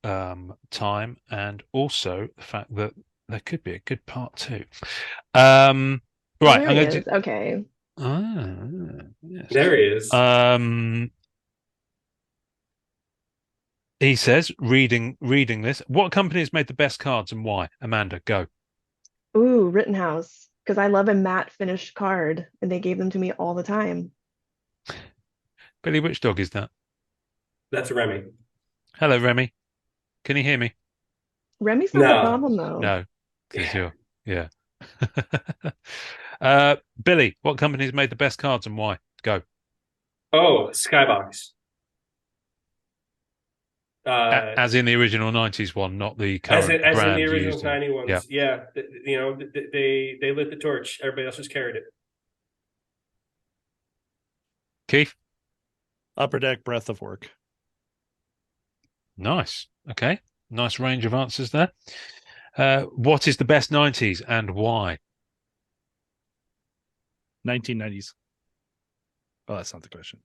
time, and also the fact that there could be a good part two. Right,
there he is. Okay.
Yes. There he is.
He says, reading this, what company has made the best cards and why? Amanda, go.
Ooh, Rittenhouse, because I love a matte finish card, and they gave them to me all the time.
Billy, which dog is that?
That's Remy.
Hello, Remy. Can you hear me?
Remy's not the
No.
problem though.
No, because yeah. Billy, what company's made the best cards and why? Go.
Oh, Skybox.
As in the original 90s one, not the
As
current
in the
brand
original
used in.
90
Yeah.
ones. Yeah. They lit the torch. Everybody else just carried it.
Keith?
Upper Deck Breath of Work.
Nice. Okay. Nice range of answers there. What is the best 90s and why?
1990s. Oh, that's not the question.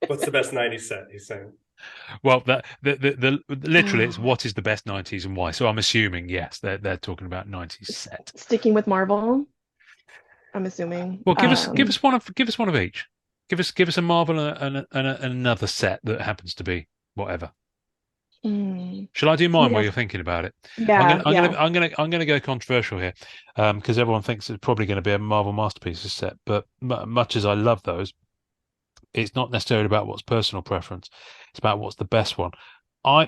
What's the best 90s set? He's saying.
Well, the literally it's what is the best 90s and why. So I'm assuming yes, they're talking about 90s set.
Sticking with Marvel, I'm assuming.
Well, give us one of each. Give us a Marvel and another set that happens to be whatever. Shall I do mine while you're thinking about it?
Yeah,
I'm gonna go controversial here, because everyone thinks it's probably going to be a Marvel Masterpieces set. But much as I love those, it's not necessarily about what's personal preference. It's about what's the best one.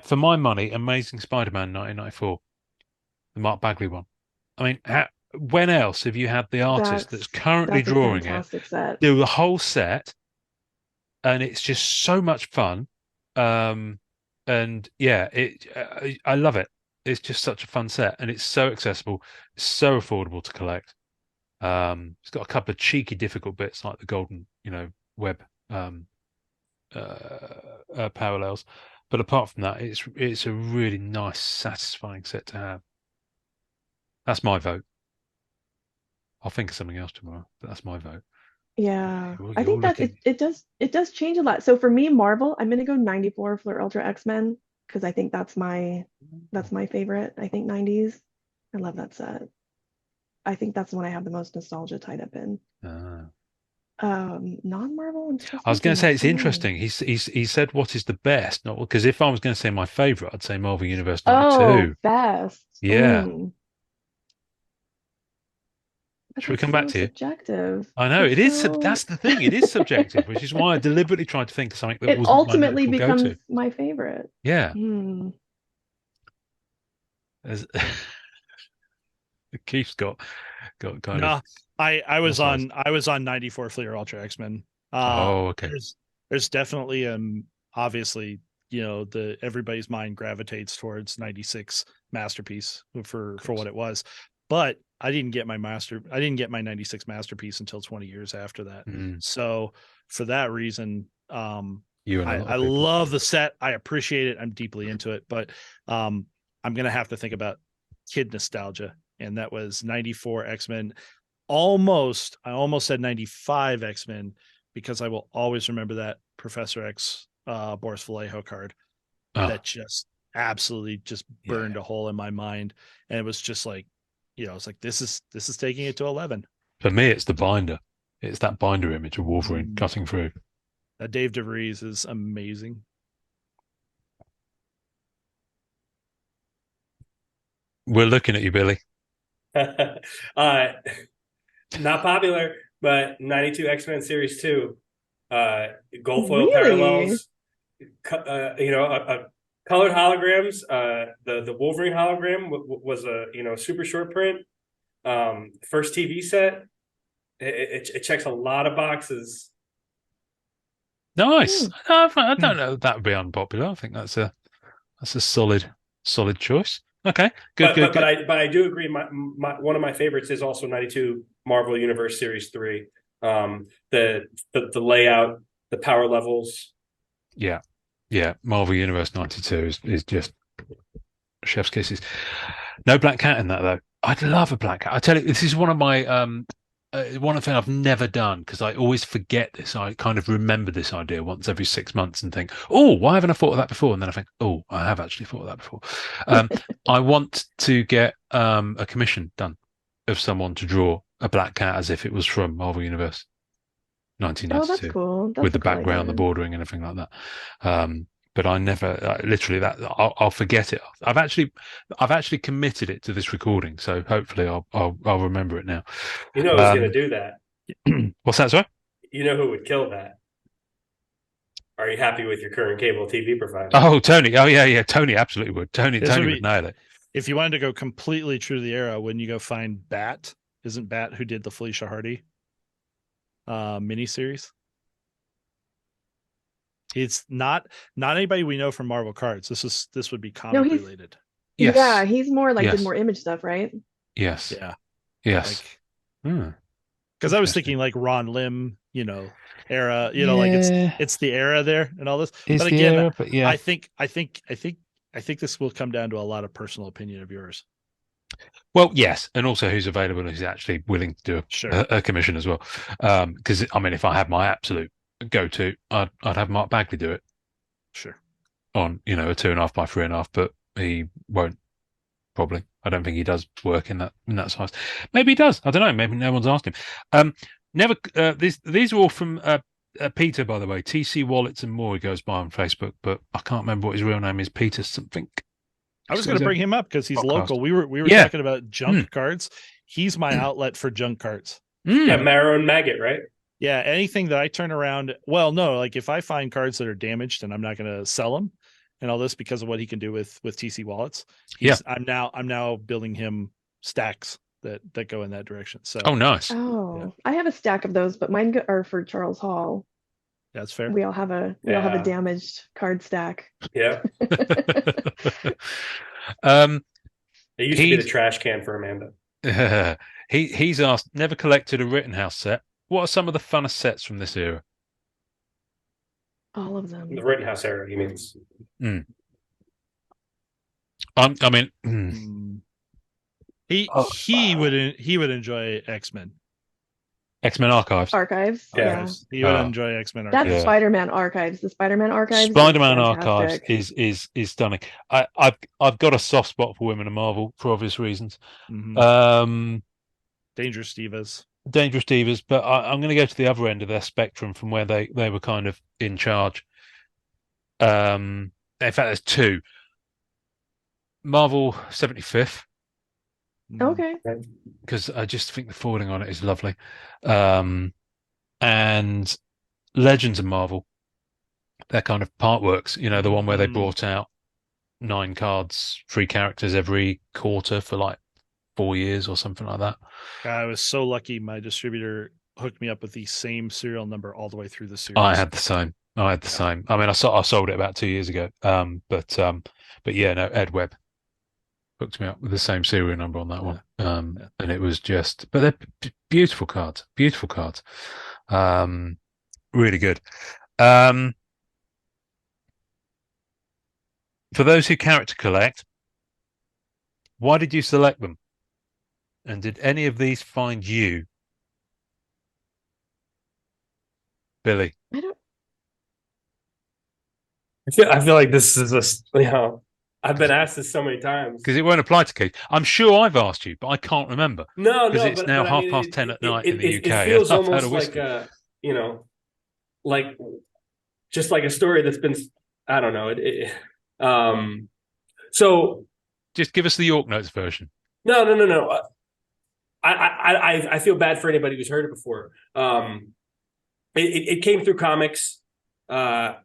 For my money, Amazing Spider-Man 1994, the Mark Bagley one. I mean, when else have you had the artist that's currently drawing it
set.
do the whole set, and it's just so much fun. And yeah, I love it. It's just such a fun set, and it's so accessible, so affordable to collect. It's got a couple of cheeky, difficult bits like the golden, web parallels, but apart from that, it's a really nice, satisfying set to have. That's my vote. I'll think of something else tomorrow, but that's my vote.
Yeah,
You're
I think that
looking-
it does change a lot. So for me, Marvel, I'm gonna go 94 Fleur Ultra X-Men because I think that's my favorite. I think 90s. I love that set. I think that's the one I have the most nostalgia tied up in. Non-Marvel,
I was going to say it's interesting. He said what is the best, not because if I was going to say my favorite, I'd say Marvel Universe 92.
Oh, best.
Yeah.
But
Should we
that's
come back
so
to you?
subjective.
I know
It's
it is.
so-
That's the thing. It is subjective, which is why I deliberately tried to think of something that
It
wasn't
ultimately
my
becomes
go-to.
my favorite.
Yeah.
Hmm.
As Keith's got kind of.
No, I was
What's
on 94 Fleer Ultra X-Men.
Oh, okay.
There's definitely obviously, everybody's mind gravitates towards 96 Masterpiece for what it was. But I didn't get my 96 Masterpiece until 20 years after that. So for that reason, I love the set. I appreciate it. I'm deeply into it, but I'm gonna have to think about kid nostalgia, and that was 94 X-Men. I almost said 95 X-Men because I will always remember that Professor X Boris Vallejo card that just absolutely just burned a hole in my mind, and it was just like, it's like this is taking it to 11.
For me, it's the binder. It's that binder image of Wolverine cutting through.
Dave DeVries is amazing.
We're looking at you, Billy.
Not popular, but 92 X-Men Series 2. Gold foil parallels. Colored holograms. The Wolverine hologram was a super short print. First TV set. It checks a lot of boxes.
Nice. I don't know. That would be unpopular. I think that's a solid choice. Okay, good.
But I do agree. One of my favorites is also 92 Marvel Universe Series 3. The layout, the power levels.
Yeah. Marvel Universe 92 is just chef's kisses. No black cat in that though. I'd love a black cat. I tell you, this is one of my one of the things I've never done because I always forget this. I kind of remember this idea once every 6 months and think, oh, why haven't I thought of that before? And then I think, oh, I have actually thought of that before. I want to get a commission done of someone to draw a black cat as if it was from Marvel Universe 1992.
Oh, that's cool.
With the background, the bordering, and everything like that. But I never literally I'll forget it. I've actually committed it to this recording, so hopefully I'll remember it now.
You know who's going to do that?
What's that, sorry?
You know who would kill that? are you happy with your current cable TV provider?
Oh, Tony. Oh, yeah. Tony absolutely would. Tony would nail it.
If you wanted to go completely true to the era, when you go find Bat, isn't Bat who did the Felicia Hardy miniseries? It's not anybody we know from Marvel Cards. This would be comic related.
Yes.
Yeah, he's more like
Yes.
did more image stuff, right?
Yes.
Yeah.
Yes.
Because I was thinking like Ron Lim, era, like it's the era there and all this.
It's
but again,
the era, but yeah.
I think this will come down to a lot of personal opinion of yours.
Well, yes, and also who's available and who's actually willing to do a commission as well. Because I mean, if I had my absolute go-to, I'd have Mark Bagley do it.
Sure.
On a 2.5 by 3.5, but he won't. Probably, I don't think he does work in that size. Maybe he does. I don't know. Maybe no one's asked him. Never. These are all from Peter, by the way. TC Wallets and More. He goes by on Facebook, but I can't remember what his real name is. Peter something.
I was going to bring him up because he's
podcast.
Local. We were talking about junk cards. He's my outlet for junk cards.
Yeah, Marrow and Maggot, right?
Yeah, anything that I turn around. Well, no, like if I find cards that are damaged and I'm not going to sell them and all this because of what he can do with TC Wallets. I'm now building him stacks that go in that direction. So
nice.
I have a stack of those, but mine are for Charles Hall.
That's fair.
We all have a damaged card stack.
Yeah. It used to be the trash can for Amanda.
He's asked, never collected a Rittenhouse set. What are some of the funnest sets from this era?
All of them.
The Rittenhouse era, he means.
He would enjoy X-Men.
X-Men Archives.
Yeah.
He would enjoy X-Men Archives.
That's Spider-Man Archives. The Spider-Man Archives.
Spider-Man Archives is stunning. I've got a soft spot for Women of Marvel for obvious reasons.
Mm-hmm. Dangerous
Divas, but I'm going to go to the other end of their spectrum from where they were kind of in charge. In fact, there's two. Marvel 75th.
Okay.
Because I just think the forwarding on it is lovely. And Legends of Marvel, their kind of part works, the one where they brought out 9 cards, 3 characters every quarter for like 4 years or something like that.
I was so lucky. My distributor hooked me up with the same serial number all the way through the series.
I had the same. I mean, I sold it about 2 years ago. But yeah, no, Ed Webb hooked me up with the same serial number on that one. And it was just, but they're beautiful cards. Really good. For those who character collect, why did you select them? And did any of these find you? Billy?
I feel like this is I've been asked this so many times.
Because it won't apply to Keith. I'm sure I've asked you, but I can't remember.
No,
because it's now 10:30 at night in the UK.
It feels almost like like just like a story that's been, I don't know. So
just give us the York Notes version.
No. I feel bad for anybody who's heard it before. It came through comics. It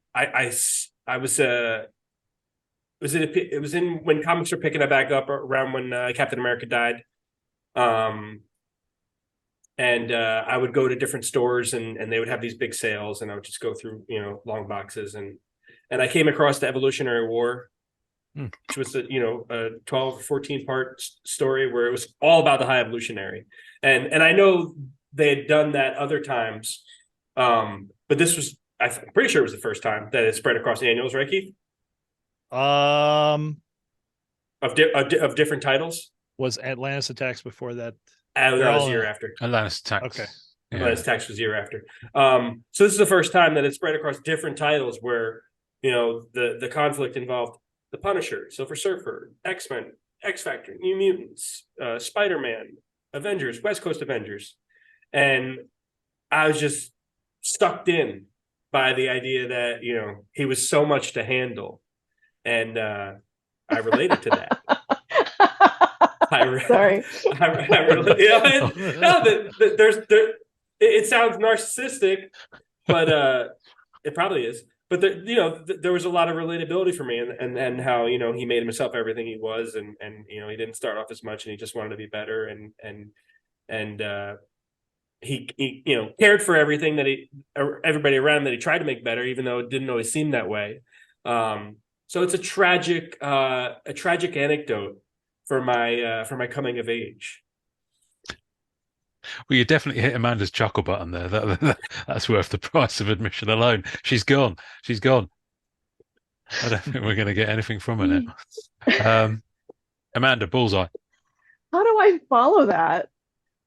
was in when comics were picking it back up around when Captain America died. And I would go to different stores and they would have these big sales and I would just go through, long boxes and I came across the Evolutionary War, which was a 12 or 14 part story where it was all about the High Evolutionary. And I know they had done that other times. But this was, I'm pretty sure it was the first time that it spread across annuals, right, Keith? Of different titles.
Was Atlantis Attacks before that?
That was a year after.
Atlantis Attacks.
Okay.
Yeah.
Atlantis Attacks was a year after. So this is the first time that it spread across different titles where, the conflict involved the Punisher, Silver Surfer, X-Men, X-Factor, New Mutants, Spider-Man, Avengers, West Coast Avengers. And I was just sucked in by the idea that, he was so much to handle. And I related to that.
Sorry.
It sounds narcissistic, but it probably is. but there was a lot of relatability for me, and how he made himself everything he was, and he didn't start off as much, and he just wanted to be better, and he cared for everything everybody around him that he tried to make better, even though it didn't always seem that way. So it's a tragic anecdote for my coming of age.
Well, you definitely hit Amanda's chuckle button there. That's worth the price of admission alone. She's gone. She's gone. I don't think we're going to get anything from her now. Amanda, bullseye.
How do I follow that?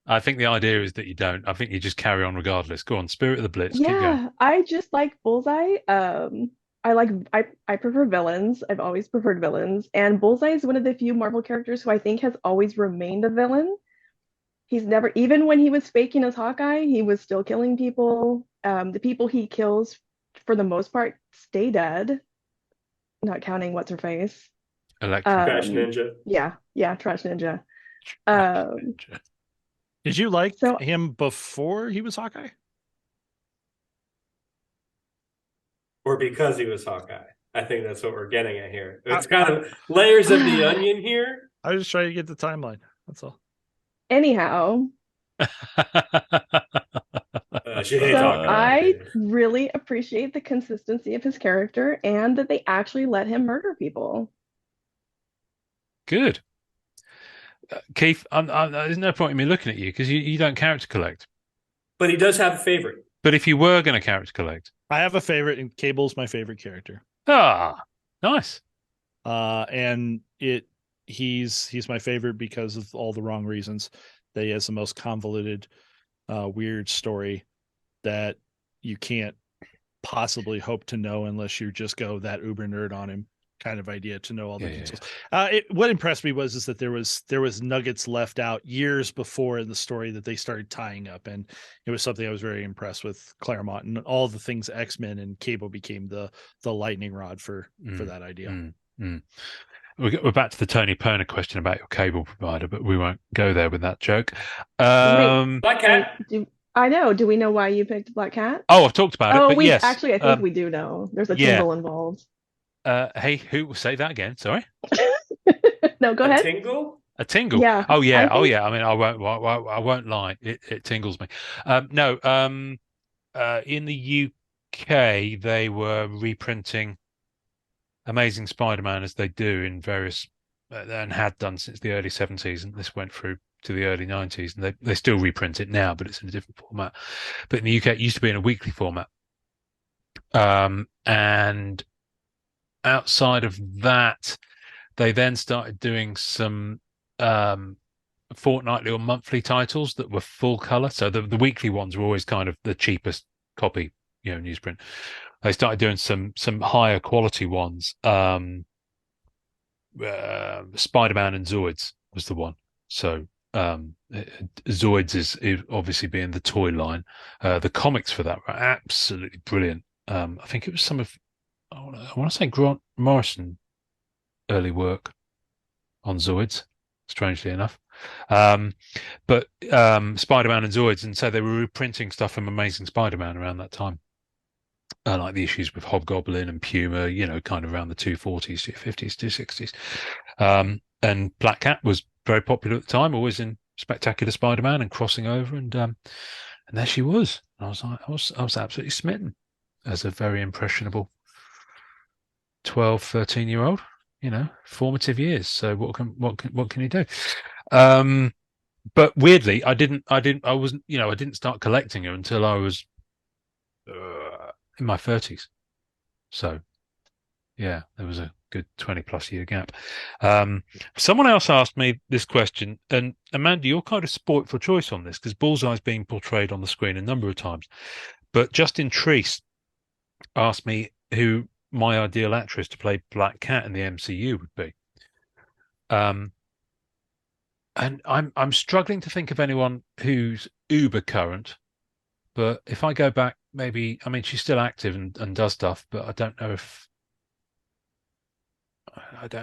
I think the idea is that you don't. I think you just carry on regardless. Go on, Spirit of the Blitz. Keep going.
Yeah, I just like Bullseye. I prefer villains. I've always preferred villains, and Bullseye is one of the few Marvel characters who I think has always remained a villain. He's never, even when he was faking as Hawkeye, he was still killing people. The people he kills, for the most part, stay dead, not counting what's her face.
Electra.
Trash Ninja.
Yeah, Trash Ninja.
Did you like him before he was Hawkeye?
Or because he was Hawkeye? I think that's what we're getting at here. It's kind of layers of the onion here.
I was just trying to get the timeline. That's all.
Anyhow,
she hates Hawkeye.
I really appreciate the consistency of his character and that they actually let him murder people.
Good. Keith, there's no point in me looking at you because you don't character collect.
But he does have a favorite.
But if you were going to character collect,
I have a favorite, and Cable's my favorite character.
Ah, nice.
And he's my favorite because of all the wrong reasons. That he has the most convoluted, weird story that you can't possibly hope to know unless you just go that uber nerd on him kind of idea to know all the details. What impressed me was that there was nuggets left out years before in the story that they started tying up, and it was something I was very impressed with Claremont and all the things X-Men and Cable became the lightning rod for that idea.
We're back to the Tony Perner question about your cable provider, but we won't go there with that joke.
Black Cat.
I know. Do we know why you picked Black Cat?
Oh, I've talked about it. But yes,
actually, I think we do know. There's a tingle involved.
Hey, who will say that again? Sorry.
No, go ahead.
A tingle?
A tingle.
Yeah.
Oh yeah. Oh yeah. I mean, I won't lie. It tingles me. No. In the UK, they were reprinting Amazing Spider-Man as they do in various and had done since the early 70s, and this went through to the early 90s, and they still reprint it now, but it's in a different format. But in the UK, it used to be in a weekly format. And outside of that, they then started doing some fortnightly or monthly titles that were full color. So the weekly ones were always kind of the cheapest copy, newsprint. They started doing some higher quality ones. Spider-Man and Zoids was the one. So Zoids is obviously being the toy line. The comics for that were absolutely brilliant. I think it was some of, I want to say Grant Morrison early work on Zoids, strangely enough. But Spider-Man and Zoids, and so they were reprinting stuff from Amazing Spider-Man around that time. Like the issues with Hobgoblin and Puma, kind of around the 240s, 250s, 260s. And Black Cat was very popular at the time, always in Spectacular Spider-Man and crossing over, and there she was. And I was like, I was absolutely smitten as a very impressionable 12, 13-year-old, formative years. So what can you do? But weirdly, I didn't start collecting her until I was in my 30s. So yeah, there was a good 20 plus year gap. Someone else asked me this question, and Amanda, you're kind of spoilt for choice on this because Bullseye's being portrayed on the screen a number of times. But Justin Treese asked me who my ideal actress to play Black Cat in the MCU would be. And I'm struggling to think of anyone who's uber current. But if I go back, maybe, I mean, she's still active and does stuff, but I don't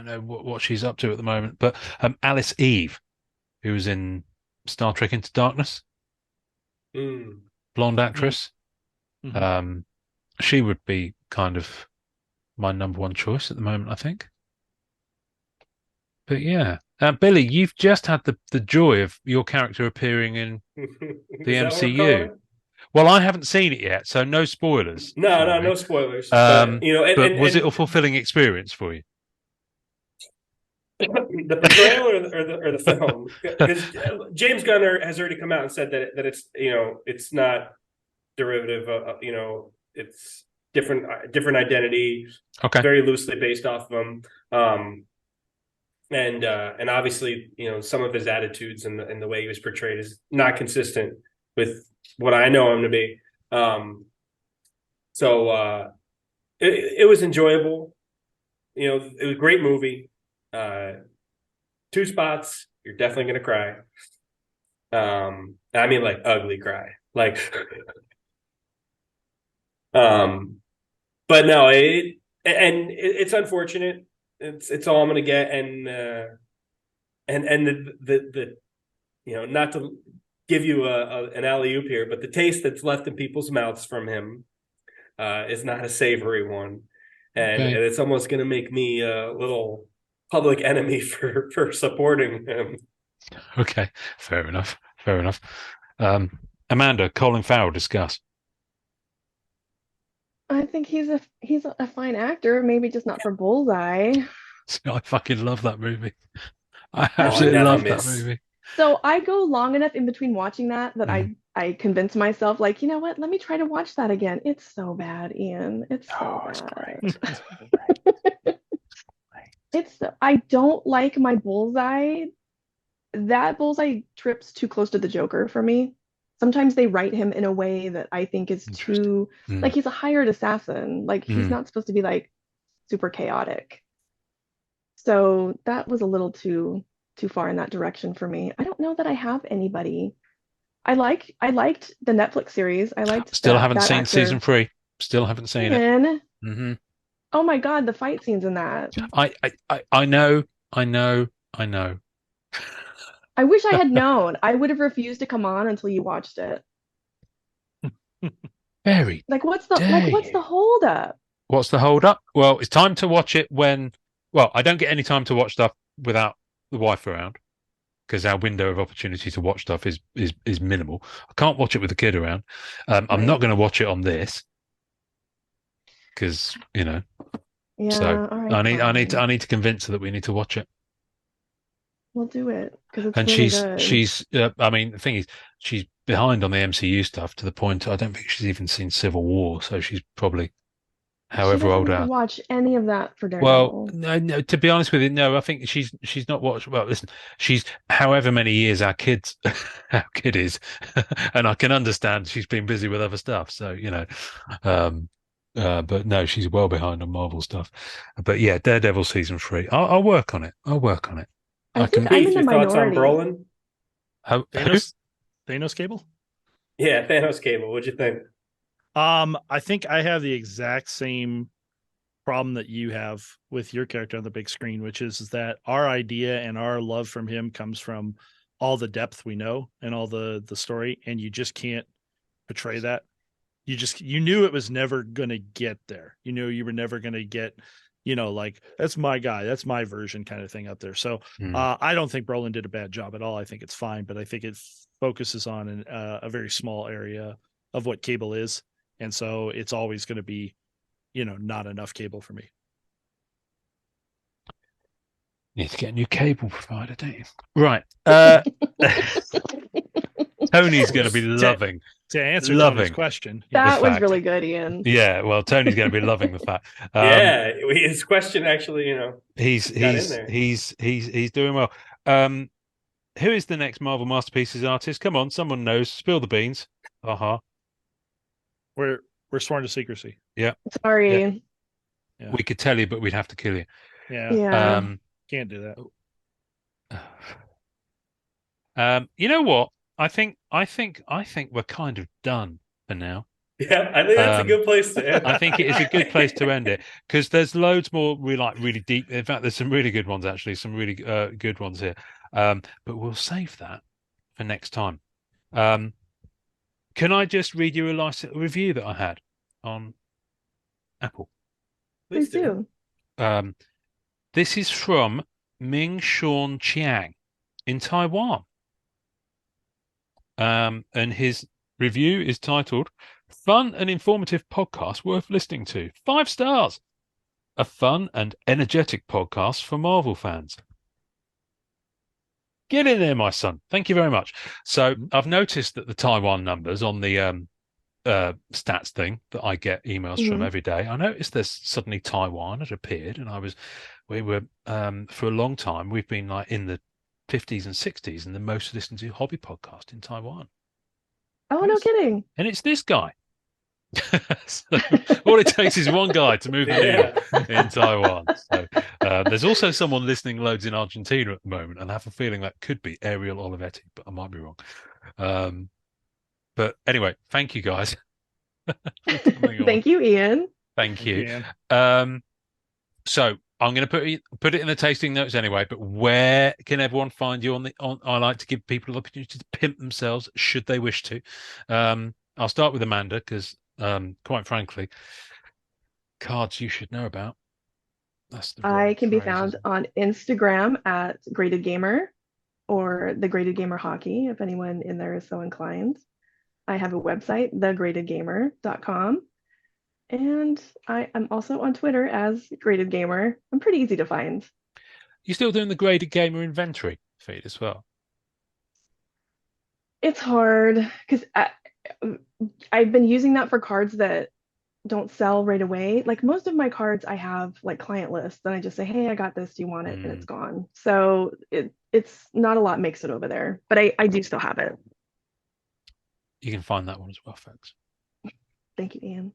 know what she's up to at the moment. But Alice Eve, who was in Star Trek Into Darkness, blonde actress. She would be kind of my number one choice at the moment, I think. But yeah, Billy, you've just had the joy of your character appearing in the
Is that what we're calling
MCU.
it?
Well, I haven't seen it yet, so no spoilers
No,
for
no,
me.
no spoilers. But you know,
But was it a
and
fulfilling experience for you?
the portrayal or the film, because James Gunn has already come out and said that it's, you know, it's not derivative. You know, it's different identity,
Okay.
very loosely based off of them. And obviously, you know, some of his attitudes and the way he was portrayed is not consistent with what I know him to be. So it was enjoyable. You know, it was a great movie. Two spots, you're definitely gonna cry. I mean, like ugly cry, like. But no, it's unfortunate. It's all I'm gonna get, and the you know, not to give you an alley oop here, but the taste that's left in people's mouths from him is not a savory one, and
Okay.
it's almost gonna make me a little public enemy for supporting him.
Okay. Fair enough. Fair enough. Amanda, Colin Farrell, discuss.
I think he's a fine actor, maybe just not for Bullseye.
I fucking love that movie. I
Oh, I
absolutely
never
love that
miss.
movie.
So I go long enough in between watching that
Mm.
I convince myself, like, you know what, let me try to watch that again. It's so bad, Ian. It's so
Oh, it's
bad.
great. It's great.
I don't like my Bullseye. That Bullseye trips too close to the Joker for me. Sometimes they write him in a way that I think is
Interesting.
too, like, he's a hired assassin. Like, he's
Mm.
not supposed to be like super chaotic. So that was a little too far in that direction for me. I don't know that I have anybody. I liked the Netflix series. I liked
Still haven't
that
seen season
actor.
3. Still haven't seen it.
Ian.
Hmm.
Oh my God, the fight scenes in that.
I know, I know, I know.
I wish I had known. I would have refused to come on until you watched it.
Very
Like
dare
what's
you.
the holdup?
What's the hold up? Well, it's time to watch it when, well, I don't get any time to watch stuff without the wife around because our window of opportunity to watch stuff is minimal. I can't watch it with the kid around. I'm not
Right.
going to watch it on this because, you know, so
Yeah, all right, fine.
I need to convince her that we need to watch it.
We'll do it because it's
And
really good.
I mean, the thing is, she's behind on the MCU stuff to the point I don't think she's even seen Civil War, so she's probably
She
however
doesn't
old
need to
out.
watch any of that for
Well,
Daredevil.
no, no, to be honest with you, no, I think she's not watched. Well, listen, she's however many years our kid is, and I can understand she's been busy with other stuff. So you know, um, but no, she's well behind on Marvel stuff. But yeah, Daredevil season 3. I'll work on it. I'll work on it.
I
I
think
can.
I'm
Keith,
in the
your thoughts on
minority.
Brolin?
Who?
Thanos Cable.
Yeah, Thanos Cable. What'd you think?
I think I have the exact same problem that you have with your character on the big screen, which is that our idea and our love from him comes from all the depth we know and all the story, and you just can't portray that. You knew it was never gonna get there. You knew you were never gonna get, like that's my guy, that's my version kind of thing up there. So
Hmm.
I don't think Brolin did a bad job at all. I think it's fine, but I think it focuses on a very small area of what cable is, and so it's always going to be, not enough cable for me.
Need to get a new cable provider, don't you? Right. Tony's going to be
to,
loving,
to answer Tony's
loving
question,
the
That
yes.
was
fact.
really good, Ian.
Yeah, well, Tony's going to be loving the fact.
Yeah, his question actually, you know,
He's
got in
he's
there.
he's doing well. Um, who is the next Marvel Masterpieces artist? Come on, someone knows. Spill the beans. Uh-huh.
We're sworn to secrecy.
Yeah, yeah.
Sorry.
Yeah.
We could tell you, but we'd have to kill you.
Yeah.
Yeah.
Can't do that.
You know what? I think we're kind of done for now.
Yeah, I think that's a
Um,
good place to end.
I think it is a good place to end it because there's loads more really deep. In fact, there's some really good ones actually, some really good ones here. But we'll save that for next time. Can I just read you a nice little review that I had on Apple.
Please do.
This is from Ming Sean Chiang in Taiwan. And his review is titled "Fun and Informative Podcast Worth Listening to." 5 stars. A fun and energetic podcast for Marvel fans. Get in there, my son. Thank you very much. So I've noticed that the Taiwan numbers on the stats thing that I get emails from every day. I noticed there's suddenly Taiwan had appeared, and we were for a long time we've been like in the 50s and 60s and the most listened to hobby podcast in Taiwan.
Oh, no kidding.
And it's this guy. So all it takes is one guy to move the needle in Taiwan. So there's also someone listening loads in Argentina at the moment, and I have a feeling that could be Ariel Olivetti, but I might be wrong. But anyway, thank you guys.
Thank you, Ian.
Thank you. So I'm going to put it in the tasting notes anyway. But where can everyone find you on? I like to give people the opportunity to pimp themselves should they wish to. I'll start with Amanda because, quite frankly, cards you should know about.
I can be found on Instagram at Graded Gamer or the Graded Gamer Hockey, if anyone in there is so inclined. I have a website, thegradedgamer.com. And I'm also on Twitter as Graded Gamer. I'm pretty easy to find.
You're still doing the Graded Gamer inventory feed as well?
It's hard because I've been using that for cards that don't sell right away. Like most of my cards, I have like client lists, and I just say, "Hey, I got this. Do you want it?" And it's gone. So it's not a lot makes it over there, but I do still have it.
You can find that one as well, folks.
Thank you, Ian.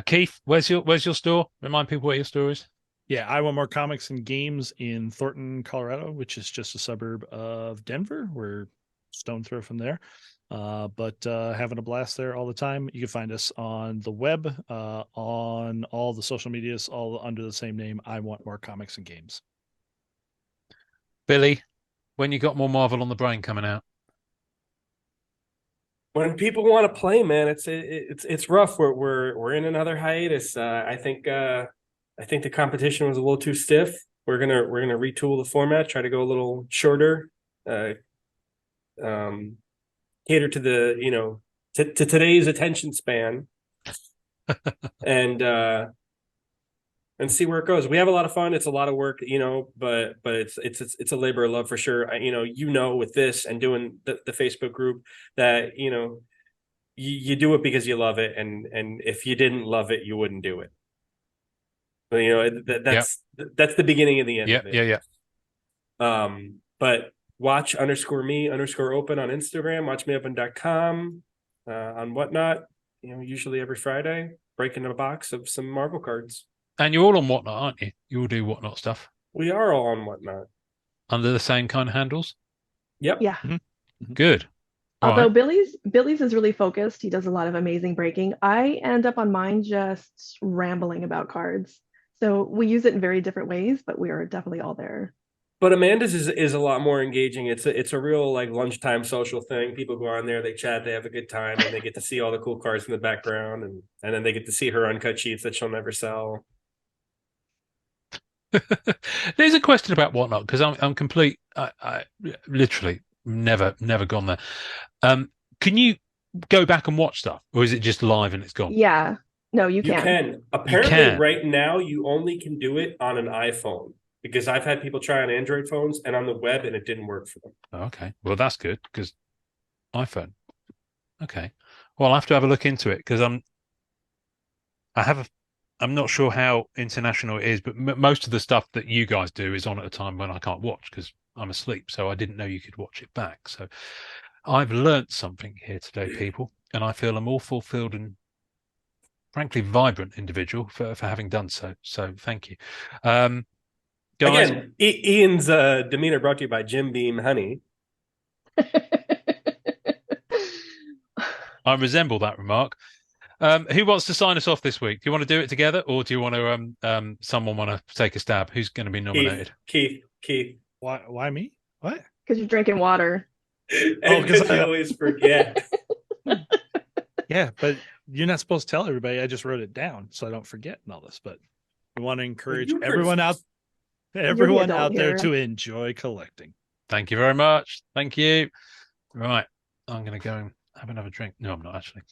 Keith, where's your store? Remind people where your store is.
Yeah, I Want More Comics and Games in Thornton, Colorado, which is just a suburb of Denver. We're stone's throw from there. But having a blast there all the time. You can find us on the web, on all the social medias, all under the same name, I Want More Comics and Games.
Billy, when you got more Marvel on the brain coming out?
When people want to play, man, it's rough. We're in another hiatus. I think the competition was a little too stiff. We're gonna retool the format, try to go a little shorter, cater to the to today's attention span, and see where it goes. We have a lot of fun. It's a lot of work, but it's a labor of love for sure. With this and doing the Facebook group that you do it because you love it, and if you didn't love it, you wouldn't do it. But that's the beginning of the end of it. But watch _me_open on Instagram, watchmeopen.com, on Whatnot. Usually every Friday, breaking a box of some Marvel cards.
And you're all on Whatnot, aren't you? You all do Whatnot stuff.
We are all on Whatnot.
Under the same kind of handles?
Yep.
Yeah.
Mm-hmm. Good.
Although Billy's is really focused. He does a lot of amazing breaking. I end up on mine just rambling about cards. So we use it in very different ways, but we are definitely all there.
But Amanda's is a lot more engaging. It's a real like lunchtime social thing. People go on there, they chat, they have a good time, and they get to see all the cool cards in the background, and then they get to see her uncut sheets that she'll never sell.
There's a question about Whatnot because I'm complete. I literally never gone there. Can you go back and watch stuff, or is it just live and it's gone?
Yeah, no, you
can. You can. Apparently, right now you only can do it on an iPhone because I've had people try on Android phones and on the web, and it didn't work for them.
Okay, well that's good because iPhone. Okay, well I'll have to have a look into it because I'm not sure how international it is, but most of the stuff that you guys do is on at a time when I can't watch because I'm asleep. So I didn't know you could watch it back. So I've learnt something here today, people, and I feel a more fulfilled and frankly vibrant individual for having done so. So thank you. Guys,
again, Ian's demeanor brought to you by Jim Beam Honey.
I resemble that remark. Who wants to sign us off this week? Do you want to do it together, or do you want to? Someone want to take a stab? Who's going to be nominated?
Keith.
Why me? What?
Because you're drinking water.
Because I always forget.
Yeah, but you're not supposed to tell everybody. I just wrote it down so I don't forget and all this. But we want to encourage
you heard
everyone
first.
everyone
adult
out there
here.
to enjoy collecting.
Thank you very much. Thank you. Right. I'm going to go and have another drink. No, I'm not actually.